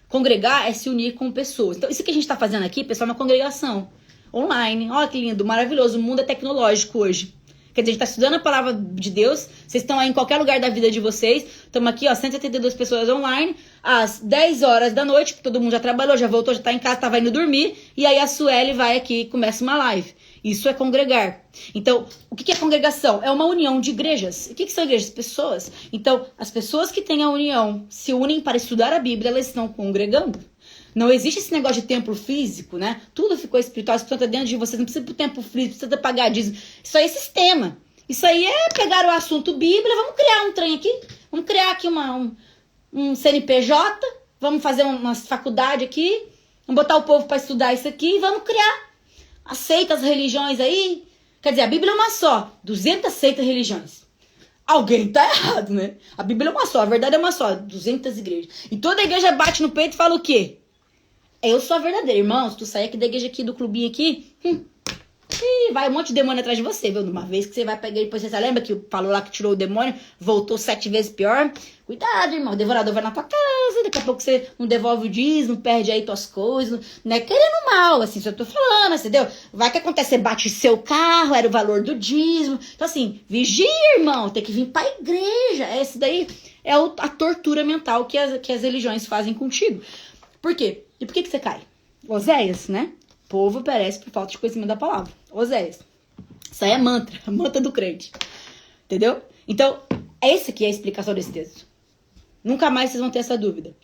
Congregar é se unir com pessoas. Então, isso que a gente está fazendo aqui, pessoal, é uma congregação online. Olha que lindo, maravilhoso. O mundo é tecnológico hoje. Quer dizer, a gente está estudando a palavra de Deus. Vocês estão aí em qualquer lugar da vida de vocês. Estamos aqui, ó, 172 pessoas online. Às 10 horas da noite, porque todo mundo já trabalhou, já voltou, já está em casa, estava indo dormir. E aí a Sueli vai aqui e começa uma live. Isso é congregar. Então, o que é congregação? É uma união de igrejas. O que são igrejas? Pessoas. Então, as pessoas que têm a união se unem para estudar a Bíblia, elas estão congregando. Não existe esse negócio de templo físico, né? Tudo ficou espiritual, isso está dentro de vocês. Não precisa ir pro templo físico, precisa pagar dízimo. Isso aí é sistema. Isso aí é pegar o assunto Bíblia, vamos criar um trem aqui. Vamos criar aqui um CNPJ, vamos fazer uma faculdade aqui, vamos botar o povo para estudar isso aqui e vamos criar. Aceita as religiões aí. Quer dizer, a Bíblia é uma só. 200 seitas religiões. Alguém tá errado, né? A Bíblia é uma só. A verdade é uma só. 200 igrejas. E toda igreja bate no peito e fala o quê? Eu sou a verdadeira. Irmão, se tu sair aqui da igreja aqui, do clubinho aqui... vai um monte de demônio atrás de você, viu? Uma vez que você vai pegar ele, depois você lembra que falou lá que tirou o demônio, voltou 7 vezes pior. Cuidado, irmão. O devorador vai na tua casa, daqui a pouco você não devolve o dízimo, perde aí tuas coisas. Não é querendo mal, assim, só tô falando, entendeu? Vai que acontece, você bate seu carro, era o valor do dízimo. Então, assim, vigia, irmão, tem que vir pra igreja. Esse daí é a tortura mental que as religiões fazem contigo. Por quê? E por que você cai? Oséias, né? O povo perece por falta de conhecimento da palavra. Oséias. Isso aí é mantra. Mantra do crente. Entendeu? Então, essa aqui é a explicação desse texto. Nunca mais vocês vão ter essa dúvida.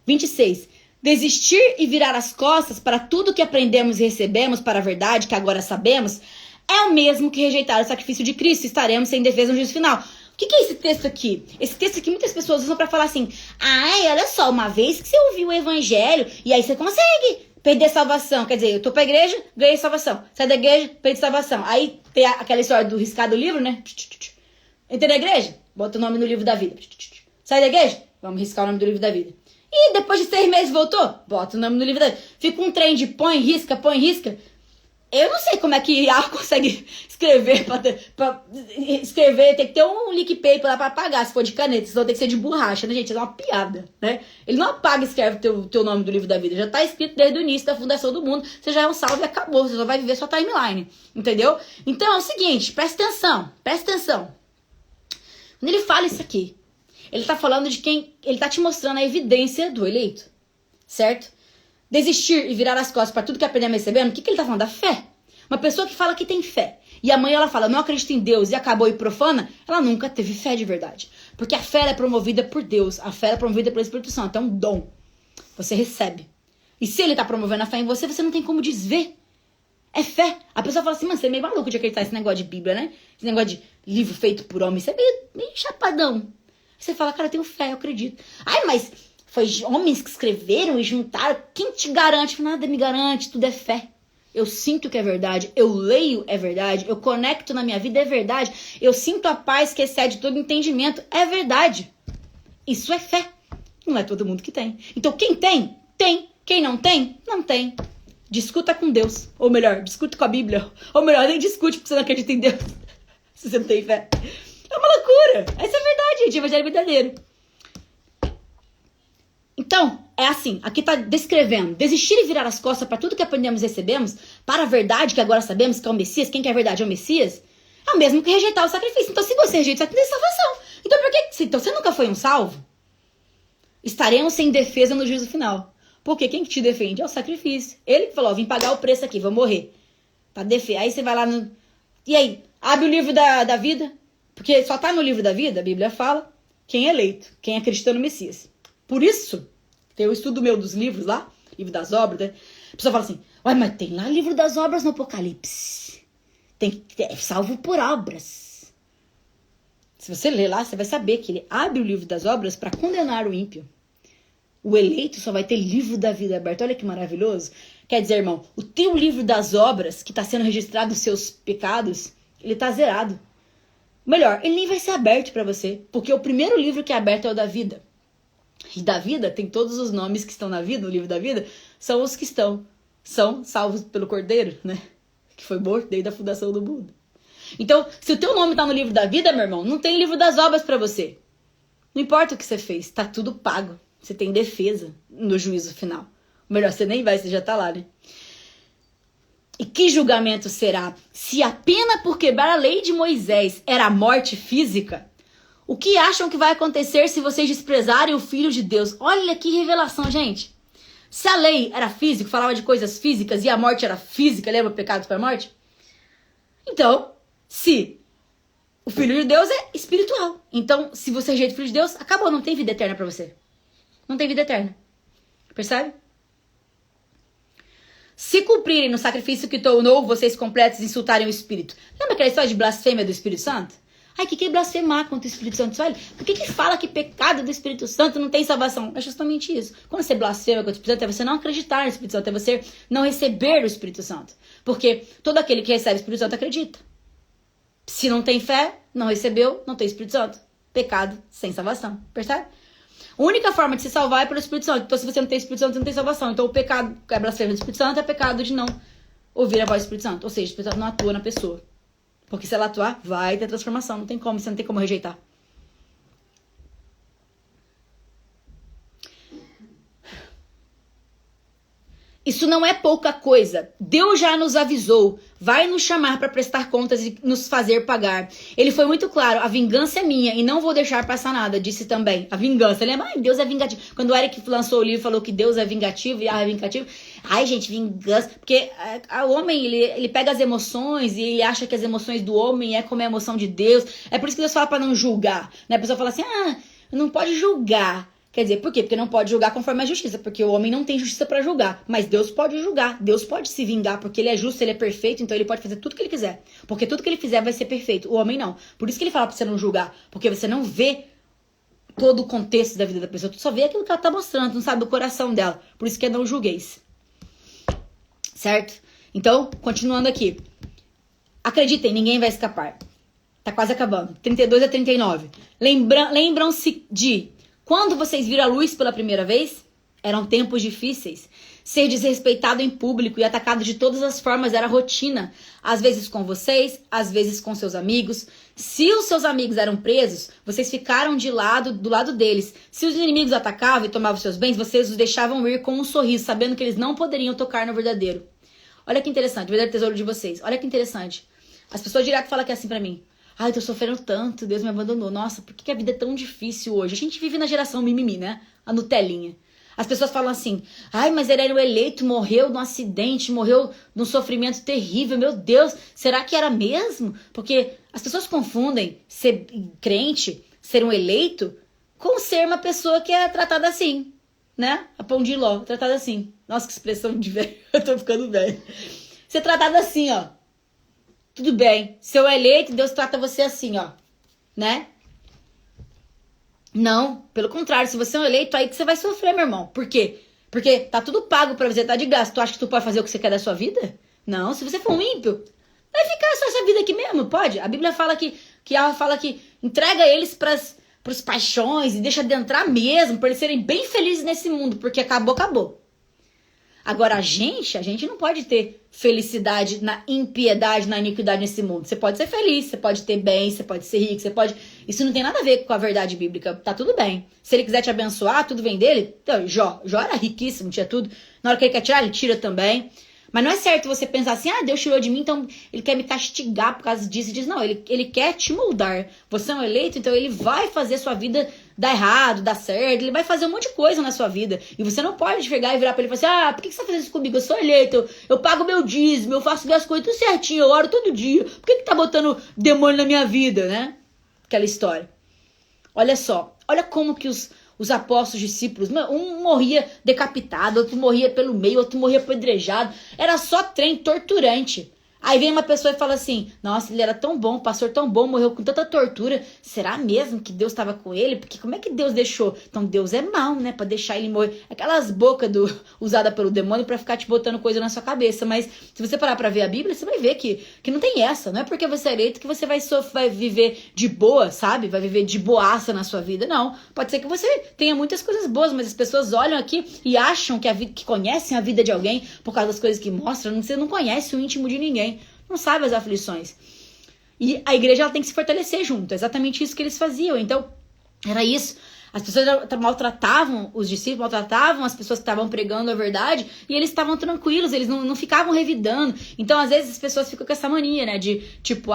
26. Desistir e virar as costas para tudo que aprendemos e recebemos para a verdade que agora sabemos é o mesmo que rejeitar o sacrifício de Cristo. Estaremos sem defesa no juízo final. O que é esse texto aqui? Esse texto aqui muitas pessoas usam para falar assim, ai, olha só, uma vez que você ouviu o evangelho e aí você consegue perder salvação. Quer dizer, eu tô pra igreja, ganhei salvação. Sai da igreja, perdi salvação. Aí tem aquela história do riscar do livro, né? Entrei na igreja, bota o nome no livro da vida. Sai da igreja, vamos riscar o nome do livro da vida. E depois de 6 meses voltou, bota o nome no livro da vida. Fica um trem de põe, risca. Eu não sei como é que IA consegue escrever. Pra escrever, tem que ter um leak paper lá pra apagar. Se for de caneta, senão tem que ser de borracha, né, gente? É uma piada, né? Ele não apaga e escreve teu nome do livro da vida. Já tá escrito desde o início da fundação do mundo. Você já é um salvo e acabou. Você só vai viver sua timeline. Entendeu? Então é o seguinte, presta atenção. Quando ele fala isso aqui, ele tá falando de quem... Ele tá te mostrando a evidência do eleito. Certo? Desistir e virar as costas para tudo que aprendemos recebendo, o que ele tá falando? Da fé. Uma pessoa que fala que tem fé e amanhã ela fala, não acredito em Deus e acabou e profana, ela nunca teve fé de verdade. Porque a fé é promovida por Deus, a fé é promovida pelo Espírito Santo, é um dom. Você recebe. E se ele tá promovendo a fé em você, você não tem como desver. É fé. A pessoa fala assim, mano, você é meio maluco de acreditar nesse negócio de Bíblia, né? Esse negócio de livro feito por homem, você é meio chapadão. Você fala, cara, eu tenho fé, eu acredito. Ai, mas... Foi homens que escreveram e juntaram. Quem te garante? Nada me garante, tudo é fé. Eu sinto que é verdade, eu leio é verdade, eu conecto na minha vida é verdade, eu sinto a paz que excede todo entendimento, é verdade. Isso é fé. Não é todo mundo que tem. Então quem tem, tem. Quem não tem, não tem. Discuta com Deus. Ou melhor, discute com a Bíblia. Ou melhor, nem discute porque você não acredita em Deus. Se você não tem fé. É uma loucura. Essa é a verdade, gente. Evangelho verdadeiro. Então, é assim, aqui está descrevendo, desistir e virar as costas para tudo que aprendemos e recebemos, para a verdade que agora sabemos que é o Messias, quem quer a verdade é o Messias, é o mesmo que rejeitar o sacrifício. Então, se você rejeita, você tem salvação. Então, por que? Então, você nunca foi um salvo? estaremos sem defesa no juízo final. Porque quem que te defende? É o sacrifício. Ele que falou, vim pagar o preço aqui, vou morrer. Pra defender. Aí você vai lá no... E aí, abre o livro da vida, porque só tá no livro da vida, a Bíblia fala, quem é eleito, quem acredita no Messias. Por isso, tem o estudo meu dos livros lá, livro das obras, né? A pessoa fala assim, ué, mas tem lá livro das obras no Apocalipse. É salvo por obras. Se você ler lá, você vai saber que ele abre o livro das obras para condenar o ímpio. O eleito só vai ter livro da vida aberto. Olha que maravilhoso. Quer dizer, irmão, o teu livro das obras, que está sendo registrado os seus pecados, ele está zerado. Melhor, ele nem vai ser aberto para você, porque o primeiro livro que é aberto é o da vida. E da vida, tem todos os nomes que estão na vida, no livro da vida, são os que são salvos pelo Cordeiro, né? Que foi morto desde a fundação do mundo. Então, se o teu nome está no livro da vida, meu irmão, não tem livro das obras para você. Não importa o que você fez, tá tudo pago. Você tem defesa no juízo final. Melhor, você nem vai, você já tá lá, né? E que julgamento será? Se a pena por quebrar a lei de Moisés era a morte física, o que acham que vai acontecer se vocês desprezarem o Filho de Deus? Olha que revelação, gente. Se a lei era física, falava de coisas físicas e a morte era física, lembra o pecado para a morte? Então, se o Filho de Deus é espiritual, então se você rejeita o Filho de Deus, acabou, não tem vida eterna para você. Não tem vida eterna. Percebe? Se cumprirem no sacrifício que tornou vocês completos e insultarem o Espírito. Lembra aquela história de blasfêmia do Espírito Santo? Ai, o que é blasfemar contra o Espírito Santo? Olha, por que fala que pecado do Espírito Santo não tem salvação? É justamente isso. Quando você blasfema contra o Espírito Santo, é você não acreditar no Espírito Santo, é você não receber o Espírito Santo. Porque todo aquele que recebe o Espírito Santo acredita. Se não tem fé, não recebeu, não tem Espírito Santo. Pecado sem salvação. Percebe? A única forma de se salvar é pelo Espírito Santo. Então, se você não tem Espírito Santo, você não tem salvação. Então, o pecado, a blasfêmia do Espírito Santo é pecado de não ouvir a voz do Espírito Santo. Ou seja, o Espírito Santo não atua na pessoa. Porque se ela atuar, vai ter transformação. Não tem como, você não tem como rejeitar. Isso não é pouca coisa. Deus já nos avisou. Vai nos chamar para prestar contas e nos fazer pagar. Ele foi muito claro. A vingança é minha e não vou deixar passar nada. Disse também. A vingança. Lembra? Ai, Deus é vingativo. Quando o Eric lançou o livro e falou que Deus é vingativo e é vingativo. Ai, gente, vingança. Porque o homem, ele pega as emoções e ele acha que as emoções do homem é como a emoção de Deus. É por isso que Deus fala para não julgar. Né? A pessoa fala assim, não pode julgar. Quer dizer, por quê? Porque não pode julgar conforme a justiça, porque o homem não tem justiça para julgar, mas Deus pode julgar, Deus pode se vingar, porque ele é justo, ele é perfeito, então ele pode fazer tudo que ele quiser, porque tudo que ele fizer vai ser perfeito, o homem não. Por isso que ele fala pra você não julgar, porque você não vê todo o contexto da vida da pessoa, tu só vê aquilo que ela tá mostrando, não sabe o coração dela, por isso que é não julgueis. Certo? Então, continuando aqui. Acreditem, ninguém vai escapar. Tá quase acabando. 32 a 39. Lembram-se de... Quando vocês viram a luz pela primeira vez, eram tempos difíceis. Ser desrespeitado em público e atacado de todas as formas era rotina. Às vezes com vocês, às vezes com seus amigos. Se os seus amigos eram presos, vocês ficaram do lado deles. Se os inimigos atacavam e tomavam seus bens, vocês os deixavam ir com um sorriso, sabendo que eles não poderiam tocar no verdadeiro. Olha que interessante, o verdadeiro tesouro de vocês. Olha que interessante. As pessoas direto falam aqui assim pra mim. Ai, eu tô sofrendo tanto, Deus me abandonou. Nossa, por que a vida é tão difícil hoje? A gente vive na geração mimimi, né? A Nutelinha. As pessoas falam assim, ai, mas ele era o eleito, morreu num acidente, morreu num sofrimento terrível. Meu Deus, será que era mesmo? Porque as pessoas confundem ser crente, ser um eleito, com ser uma pessoa que é tratada assim, né? A pão de ló, tratada assim. Nossa, que expressão de velho. Eu tô ficando velho. Ser tratada assim, ó. Tudo bem, seu eleito, Deus trata você assim, ó, né? Não, pelo contrário, se você é um eleito, aí que você vai sofrer, meu irmão. Por quê? Porque tá tudo pago pra você, tá de graça. Tu acha que tu pode fazer o que você quer da sua vida? Não, se você for um ímpio, vai ficar só essa vida aqui mesmo, pode? A Bíblia fala que ela fala que entrega eles pros paixões e deixa adentrar mesmo, pra eles serem bem felizes nesse mundo, porque acabou. Agora, a gente não pode ter felicidade na impiedade, na iniquidade nesse mundo. Você pode ser feliz, você pode ter bem, você pode ser rico, você pode... Isso não tem nada a ver com a verdade bíblica. Tá tudo bem. Se ele quiser te abençoar, tudo vem dele. Então, Jó era riquíssimo, tinha tudo. Na hora que ele quer tirar, ele tira também. Mas não é certo você pensar assim, Deus tirou de mim, então ele quer me castigar por causa disso. Diz, não, ele quer te moldar. Você é um eleito, então ele vai fazer sua vida dar errado, dar certo, ele vai fazer um monte de coisa na sua vida. E você não pode chegar e virar pra ele e falar assim, por que você tá fazendo isso comigo? Eu sou eleito, eu pago meu dízimo, eu faço minhas coisas tudo certinho, eu oro todo dia. Por que tá botando demônio na minha vida, né? Aquela história. Olha só, olha como que os apóstolos, discípulos, um morria decapitado, outro morria pelo meio, outro morria apedrejado. Era só trem torturante. Aí vem uma pessoa e fala assim, nossa, ele era tão bom, pastor tão bom, morreu com tanta tortura. Será mesmo que Deus estava com ele? Porque como é que Deus deixou? Então Deus é mau, né? Pra deixar ele morrer. Aquelas bocas usadas pelo demônio pra ficar te botando coisa na sua cabeça. Mas se você parar pra ver a Bíblia, você vai ver que não tem essa. Não é porque você é eleito que você vai viver de boa, sabe? Vai viver de boaça na sua vida. Não. Pode ser que você tenha muitas coisas boas, mas as pessoas olham aqui e acham que conhecem a vida de alguém por causa das coisas que mostram. Você não conhece o íntimo de ninguém. Não sabe as aflições. E a igreja ela tem que se fortalecer junto. É exatamente isso que eles faziam. Então, era isso. As pessoas maltratavam os discípulos, maltratavam as pessoas que estavam pregando a verdade, e eles estavam tranquilos, eles não ficavam revidando. Então, às vezes, as pessoas ficam com essa mania, né? De, tipo,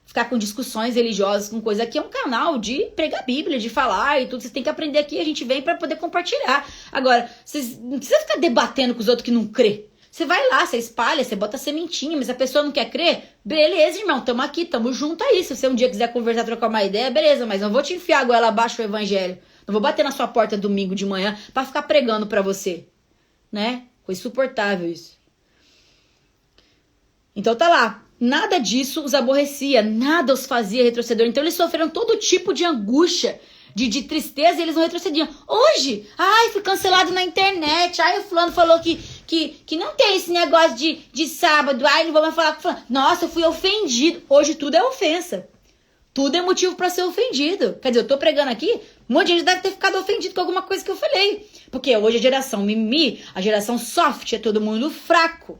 ficar com discussões religiosas, com coisa. Aqui é um canal de pregar a Bíblia, de falar e tudo. Vocês têm que aprender aqui, a gente vem pra poder compartilhar. Agora, vocês não precisam ficar debatendo com os outros que não crê. Você vai lá, você espalha, você bota sementinha, mas a pessoa não quer crer? Beleza, irmão, tamo aqui, tamo junto aí. Se você um dia quiser conversar, trocar uma ideia, beleza, mas não vou te enfiar a goela abaixo o evangelho. Não vou bater na sua porta domingo de manhã pra ficar pregando pra você. Né? Foi insuportável isso. Então tá lá. Nada disso os aborrecia, nada os fazia retroceder. Então eles sofreram todo tipo de angústia, de tristeza, e eles não retrocediam. Hoje, fui cancelado na internet. O fulano falou que não tem esse negócio de sábado. Não vou mais falar com o fulano. Nossa, eu fui ofendido. Hoje tudo é ofensa. Tudo é motivo pra ser ofendido. Quer dizer, eu tô pregando aqui, um monte de gente deve ter ficado ofendido com alguma coisa que eu falei. Porque hoje a geração mimimi, a geração soft, é todo mundo fraco.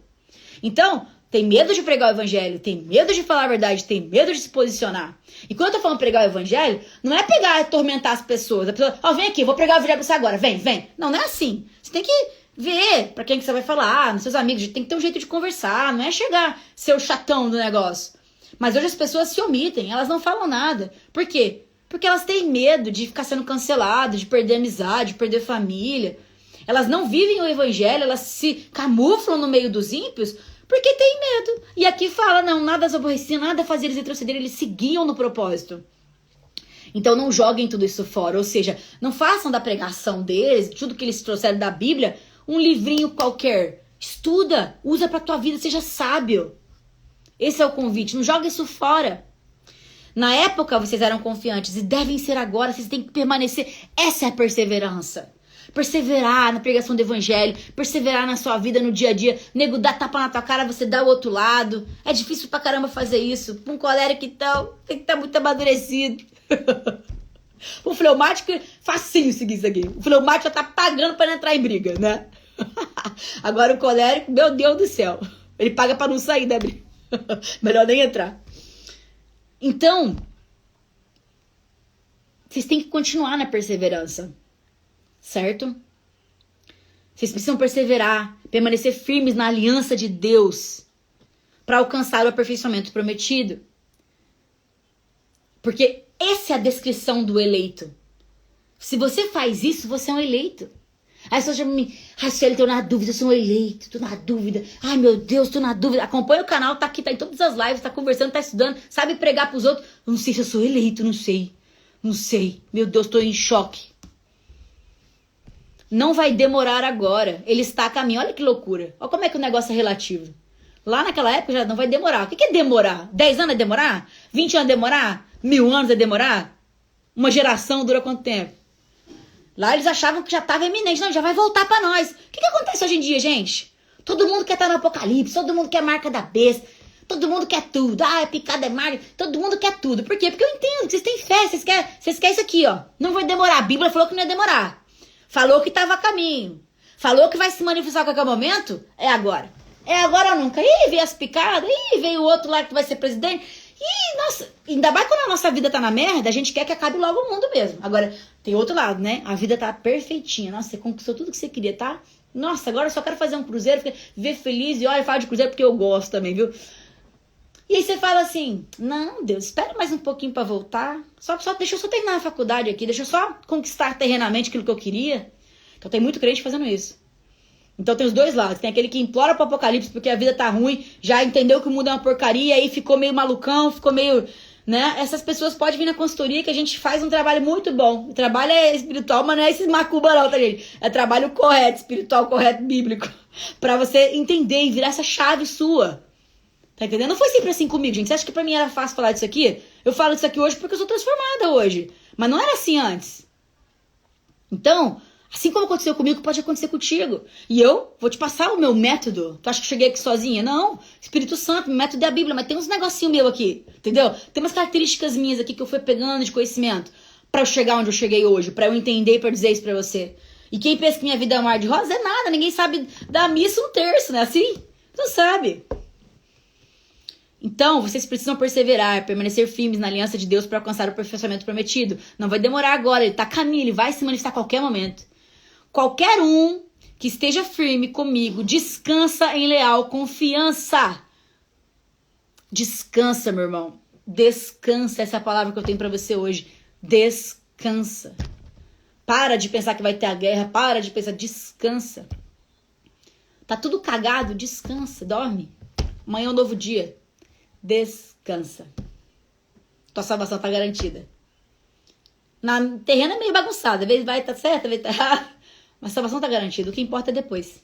Então, tem medo de pregar o evangelho, tem medo de falar a verdade, tem medo de se posicionar. E quando eu tô falando pregar o evangelho, não é pegar e atormentar as pessoas. A pessoa, vem aqui, vou pregar o evangelho pra você agora, vem. Não é assim. Você tem que ver pra quem que você vai falar, nos seus amigos, tem que ter um jeito de conversar, não é chegar, ser o chatão do negócio. Mas hoje as pessoas se omitem, elas não falam nada. Por quê? Porque elas têm medo de ficar sendo canceladas, de perder amizade, de perder família. Elas não vivem o evangelho, elas se camuflam no meio dos ímpios, porque tem medo. E aqui fala, não, nada as aborrecia, nada fazia eles retrocederem, eles seguiam no propósito. Então não joguem tudo isso fora, ou seja, não façam da pregação deles, tudo que eles trouxeram da Bíblia, um livrinho qualquer. Estuda, usa pra tua vida, seja sábio. Esse é o convite, não joga isso fora. Na época vocês eram confiantes e devem ser agora, vocês têm que permanecer. Essa é a perseverança. Perseverar na pregação do evangelho, perseverar na sua vida, no dia a dia. Nego dá tapa na tua cara, você dá o outro lado. É difícil pra caramba fazer isso. Um colérico então, tem que estar muito amadurecido. O fleumático, facinho seguir isso aqui. O fleumático já tá pagando pra não entrar em briga, né? Agora o colérico, meu Deus do céu. Ele paga pra não sair da briga. Melhor nem entrar. Então, vocês têm que continuar na perseverança. Certo? Vocês precisam perseverar, permanecer firmes na aliança de Deus para alcançar o aperfeiçoamento prometido. Porque essa é a descrição do eleito. Se você faz isso, você é um eleito. Aí você chama me, Sueli, tô na dúvida, eu sou um eleito, tô na dúvida. Ai, meu Deus, tô na dúvida. Acompanha o canal, tá aqui, tá em todas as lives, tá conversando, tá estudando, sabe pregar pros outros. Eu não sei se eu sou eleito, não sei. Não sei. Meu Deus, tô em choque. Não vai demorar agora. Ele está a caminho. Olha que loucura. Olha como é que o negócio é relativo. Lá naquela época já não vai demorar. O que é demorar? 10 anos é demorar? 20 anos é demorar? 1000 anos é demorar? Uma geração dura quanto tempo? Lá eles achavam que já estava eminente. Não, já vai voltar para nós. O que acontece hoje em dia, gente? Todo mundo quer estar no apocalipse. Todo mundo quer marca da besta. Todo mundo quer tudo. É picada, é marca. Todo mundo quer tudo. Por quê? Porque eu entendo que vocês têm fé. Vocês querem isso aqui, ó. Não vai demorar. A Bíblia falou que não ia demorar. Falou que estava a caminho. Falou que vai se manifestar a qualquer momento. É agora. É agora ou nunca. Ih, veio as picadas. Ih, veio o outro lá que vai ser presidente. Ih, nossa. Ainda mais quando a nossa vida tá na merda, a gente quer que acabe logo o mundo mesmo. Agora, tem outro lado, né? A vida tá perfeitinha. Nossa, você conquistou tudo que você queria, tá? Nossa, agora eu só quero fazer um cruzeiro, viver feliz. E olha, fala de cruzeiro porque eu gosto também, viu? E aí você fala assim, não, Deus, espera mais um pouquinho pra voltar. Deixa eu só terminar a faculdade aqui, deixa eu só conquistar terrenamente aquilo que eu queria. Então tem muito crente fazendo isso. Então tem os dois lados. Tem aquele que implora pro apocalipse porque a vida tá ruim, já entendeu que o mundo é uma porcaria, aí ficou meio malucão, ficou meio... né? Essas pessoas podem vir na consultoria que a gente faz um trabalho muito bom. O trabalho é espiritual, mas não é esse macumba não, tá, gente? É trabalho correto, espiritual, correto, bíblico. Pra você entender e virar essa chave sua. Tá entendendo? Não foi sempre assim comigo, gente. Você acha que pra mim era fácil falar disso aqui? Eu falo disso aqui hoje porque eu sou transformada hoje. Mas não era assim antes. Então... assim como aconteceu comigo, pode acontecer contigo. E eu vou te passar o meu método. Tu acha que eu cheguei aqui sozinha? Não. Espírito Santo, meu método é a Bíblia. Mas tem uns negocinho meu aqui, entendeu? Tem umas características minhas aqui que eu fui pegando de conhecimento pra eu chegar onde eu cheguei hoje, pra eu entender e pra dizer isso pra você. E quem pensa que minha vida é um mar de rosa é nada. Ninguém sabe dar missa um terço, né? Assim? Não sabe. Então, vocês precisam perseverar, permanecer firmes na aliança de Deus para alcançar o aperfeiçoamento prometido. Não vai demorar agora, ele tá a caminho, ele vai se manifestar a qualquer momento. Qualquer um que esteja firme comigo, descansa em leal confiança. Descansa, meu irmão. Descansa, essa é a palavra que eu tenho pra você hoje. Descansa. Para de pensar que vai ter a guerra, para de pensar, descansa. Tá tudo cagado, descansa, dorme. Amanhã é um novo dia. Descansa. Tua salvação tá garantida. Na terrena é meio bagunçada, às vezes vai estar certo, às vezes tá errado. Mas a salvação tá garantida, o que importa é depois.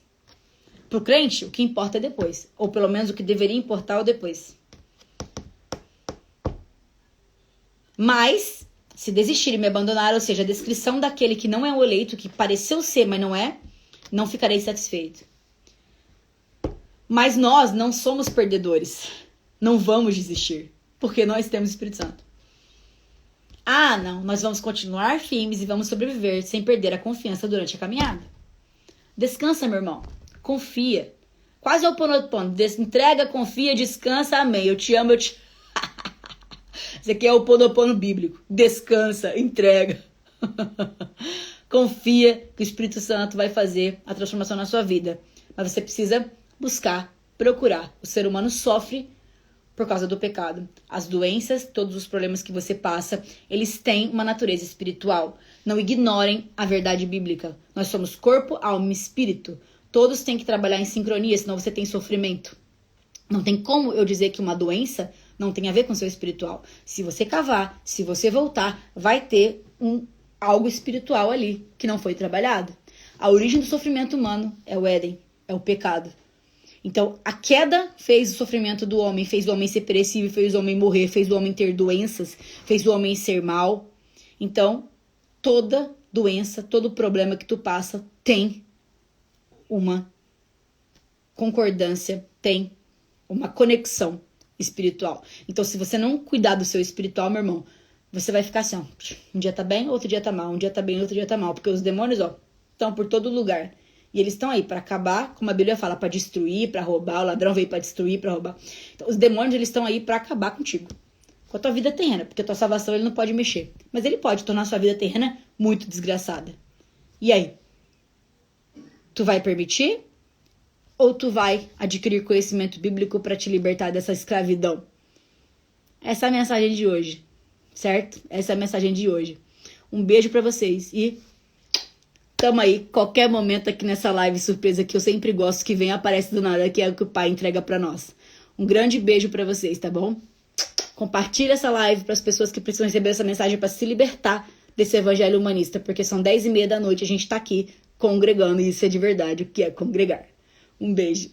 Pro crente, o que importa é depois. Ou pelo menos o que deveria importar é o depois. Mas, se desistir e me abandonar, ou seja, a descrição daquele que não é o eleito, que pareceu ser, mas não é, não ficarei satisfeito. Mas nós não somos perdedores. Não vamos desistir, porque nós temos o Espírito Santo. Ah, não, nós vamos continuar firmes e vamos sobreviver sem perder a confiança durante a caminhada. Descansa, meu irmão. Confia. Quase ao ponopono. Entrega, confia, descansa, amém. Eu te amo, eu te... Esse aqui é o ponopono bíblico. Descansa, entrega. Confia que o Espírito Santo vai fazer a transformação na sua vida. Mas você precisa buscar, procurar. O ser humano sofre por causa do pecado. As doenças, todos os problemas que você passa, eles têm uma natureza espiritual. Não ignorem a verdade bíblica. Nós somos corpo, alma e espírito. Todos têm que trabalhar em sincronia, senão você tem sofrimento. Não tem como eu dizer que uma doença não tem a ver com o seu espiritual. Se você cavar, se você voltar, vai ter algo espiritual ali que não foi trabalhado. A origem do sofrimento humano é o Éden, é o pecado. Então, a queda fez o sofrimento do homem, fez o homem ser perecível, fez o homem morrer, fez o homem ter doenças, fez o homem ser mal. Então, toda doença, todo problema que tu passa tem uma concordância, tem uma conexão espiritual. Então, se você não cuidar do seu espiritual, meu irmão, você vai ficar assim, ó, um dia tá bem, outro dia tá mal, um dia tá bem, outro dia tá mal, porque os demônios, ó, estão por todo lugar. E eles estão aí para acabar, como a Bíblia fala, para destruir, para roubar. O ladrão veio para destruir, para roubar. Então, os demônios, eles estão aí para acabar contigo. Com a tua vida terrena, porque a tua salvação ele não pode mexer. Mas ele pode tornar a sua vida terrena muito desgraçada. E aí? Tu vai permitir? Ou tu vai adquirir conhecimento bíblico para te libertar dessa escravidão? Essa é a mensagem de hoje, certo? Essa é a mensagem de hoje. Um beijo para vocês e... tamo aí, qualquer momento aqui nessa live surpresa que eu sempre gosto, que vem aparece do nada, que é o que o Pai entrega pra nós. Um grande beijo pra vocês, tá bom? Compartilha essa live pras pessoas que precisam receber essa mensagem pra se libertar desse evangelho humanista, porque são 10h30 da noite, a gente tá aqui congregando, e isso é de verdade, o que é congregar. Um beijo.